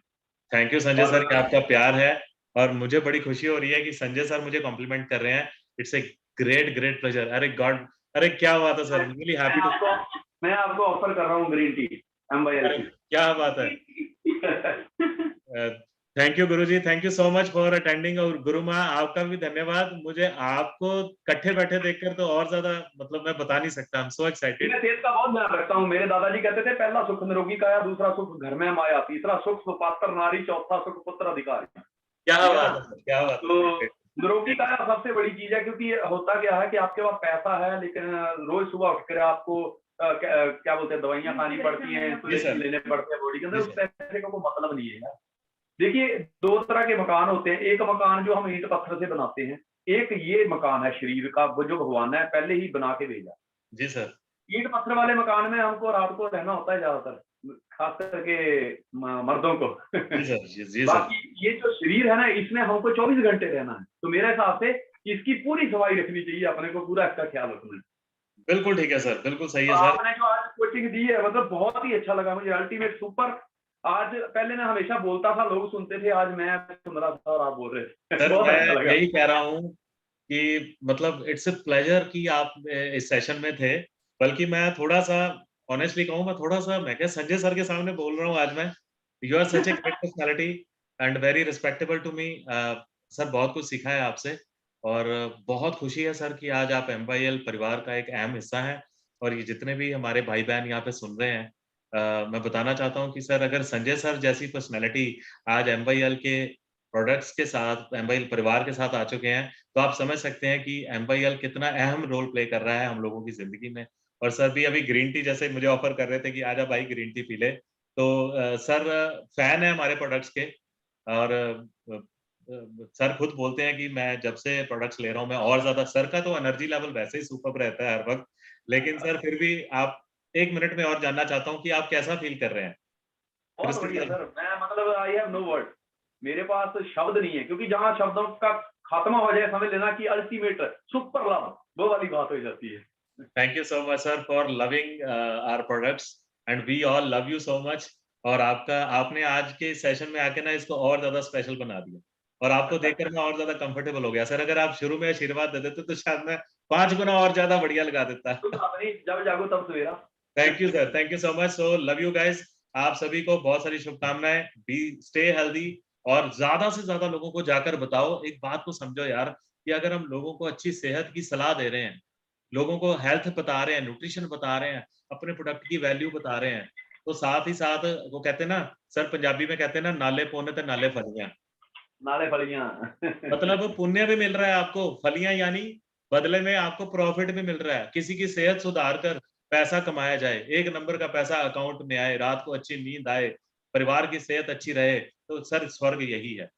S1: थैंक यू संजय
S3: और
S1: सर कि आपका प्यार है और मुझे बड़ी खुशी हो रही है कि संजय सर मुझे कॉम्प्लीमेंट कर रहे हैं। It's a great great pleasure. अरे गॉड, अरे क्या बात है सर, रियली हैप्पी टू।
S3: मैं आपको ऑफर कर रहा हूँ ग्रीन टी एमवाईएल
S1: अरे
S3: की।
S1: क्या बात है। Thank you Guruji, thank you so much for attending. और गुरु माँ आपका भी धन्यवाद। मुझे आपको इकट्ठे बैठे देखकर तो और ज्यादा मतलब मैं बता नहीं सकता, आई एम सो एक्साइटेड।
S3: मैं सेहत का बहुत ध्यान रखता हूँ। मेरे दादाजी कहते थे, पहला सुख निरोगी काया, दूसरा सुख घर में माया, तीसरा सुख सुपात्र नारी, चौथा सुख पुत्र अधिकारी।
S1: क्या
S3: ठीक है
S1: बात
S3: ना?
S1: है सर, क्या बात
S3: तो
S1: है।
S3: निरोगी काया सबसे बड़ी चीज है, क्योंकि होता क्या है कि आपके पास पैसा है, लेकिन रोज सुबह उठकर आपको क्या बोलते हैं, दवाइयां खानी पड़ती हैं,
S1: जी
S3: इंसुलिन
S1: सर,
S3: लेने पड़ते हैं बॉडी के अंदर।
S1: जी
S3: उस
S1: सर,
S3: पैसे का कोई मतलब नहीं है यार। देखिए, दो तरह के मकान होते हैं। एक मकान जो हम ईंट पत्थर से बनाते हैं, एक ये मकान है शरीर का, वो जो भगवान ने पहले ही बना के भेजा।
S1: जी सर,
S3: ईंट पत्थर वाले मकान में हमको रात को रहना होता है ज्यादातर, खास करके मर्दों को।
S1: जी सर, जी सर।
S3: बाकी ये जो शरीर है ना, इसमें हमको 24 घंटे रहना है, तो मेरे हिसाब से इसकी पूरी सफाई रखनी चाहिए, अपने को पूरा इसका ख्याल रखना है।
S1: बिल्कुल ठीक है सर, बिल्कुल सही
S3: तो
S1: है सर।
S3: आपने जो आज कोचिंग दी है, मतलब बहुत ही अच्छा लगा मुझे, अल्टीमेट सुपर। आज पहले मैं हमेशा बोलता था, लोग सुनते थे, आज मैं सुन रहा था और आप बोल रहे थे।
S1: सर
S3: बहुत अच्छा
S1: मैं
S3: लगा।
S1: यही कह रहा हूँ कि मतलब इट्स अ प्लेजर कि आप इस सेशन में थे। बल्कि मैं थोड़ा-सा ऑनेस्टली कहूँ, मैं क्या संजय सर के सामने बोल रहा हूँ आज मैं। You are such a great personality and very respectable to me. Sir बहुत कुछ सीखा है आपसे और बहुत खुशी है सर कि आज आप एमवाईएल परिवार का एक अहम हिस्सा हैं और ये जितने भी हमारे भाई-बहन यहाँ पे सुन रहे हैं, मैं बताना चाहता हूँ कि सर अगर संजय सर जैसी पर्सनैलिटी आज एमवाईएल के प्रोडक्ट्स के साथ, एमवाईएल परिवार के साथ आ चुके हैं, तो आप समझ सकते हैं कि एमवाईएल कितना अहम रोल प्ले कर रहा है हम लोगों की ज़िंदगी में। और सर भी अभी ग्रीन टी जैसे मुझे ऑफ़र कर रहे थे कि आजा भाई ग्रीन टी पी ले। तो सर फैन है हमारे प्रोडक्ट्स के और सर खुद बोलते हैं कि मैं जब से प्रोडक्ट्स ले रहा हूँ, मैं और ज़्यादा सर का तो एनर्जी लेवल वैसे ही सुपर्ब रहता है हर वक़्त। लेकिन सर फिर भी आप 1 मिनट में और जानना चाहता हूँ कि आप कैसा फ़ील कर रहे हैं?
S3: बहुत
S1: क्रिस्टल
S3: बढ़िया
S1: क्लियर
S3: सर, मैं मतलब आई हैव नो वर्ड, मेरे पास शब्द नहीं है, क्योंकि जहाँ शब्दों का खात्मा हो जाए, समझ लेना कि अल्टीमेट सुपर लव वो वाली बात हो जाती है।
S1: Thank you so much sir for loving our products and we all love you so much। और आपने आज के सेशन में आके ना इसको और ज़्यादा स्पेशल बना दिया और आपको देखकर मैं और ज़्यादा कंफर्टेबल हो गया। सर अगर आप शुरू में आशीर्वाद दे देते तो शायद मैं 5 गुना और ज़्यादा बढ़िया लगा देता।
S3: तो अपनी जब जागो तब सवेरा।
S1: Thank you sir, thank you so much. So love you guys. आप सभी को बहुत सारी शुभकामनाएँ। बी स्टे हेल्दी और ज़्यादा से ज़्यादा लोगों को जाकर बताओ। एक बात को समझो यार कि अगर हम लोगों को अच्छी सेहत की सलाह दे रहे हैं, लोगों को हेल्थ बता रहे हैं, न्यूट्रिशन बता रहे हैं, अपने प्रोडक्ट की वैल्यू बता रहे हैं, तो साथ ही साथ वो कहते हैं ना, सर पंजाबी में कहते हैं ना, नाले पौने ते नाले फलियाँ।
S3: नाले फलियां।
S1: मतलब पुण्य भी मिल रहा है आपको, फलियाँ यानी बदले में आपको प्रॉफिट भी मिल रहा है। किसी की सेहत सुधार कर पैसा कमाया जाए, 1 नंबर का पैसा अकाउंट में आए, रात को अच्छी नींद आए, परिवार की सेहत अच्छी रहे, तो सर स्वर्ग यही है।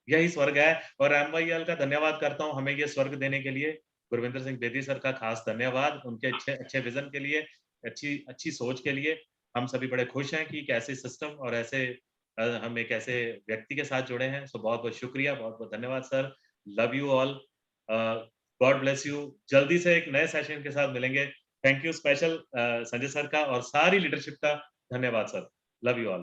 S1: यही स्वर्ग है और एमवाईएल का धन्यवाद करता हूँ हमें ये स्वर्ग देने के लिए। गुरविंदर सिंह बेदी सर का खास धन्यवाद, उनके अच्छे अच्छे विज़न के लिए, अच्छी अच्छी सोच के लिए। हम सभी बड़े खुश हैं कि एक ऐसे सिस्टम और ऐसे हम एक ऐसे व्यक्ति के साथ जुड़े हैं। सो बहुत-बहुत शुक्रिया, बहुत-बहुत धन्यवाद sir. Love you all. God bless you. जल्दी से एक नए सेशन के साथ मिलेंगे। Thank you special Sanjay sir का और सारी लीडरशिप का धन्यवाद सर। Love you all.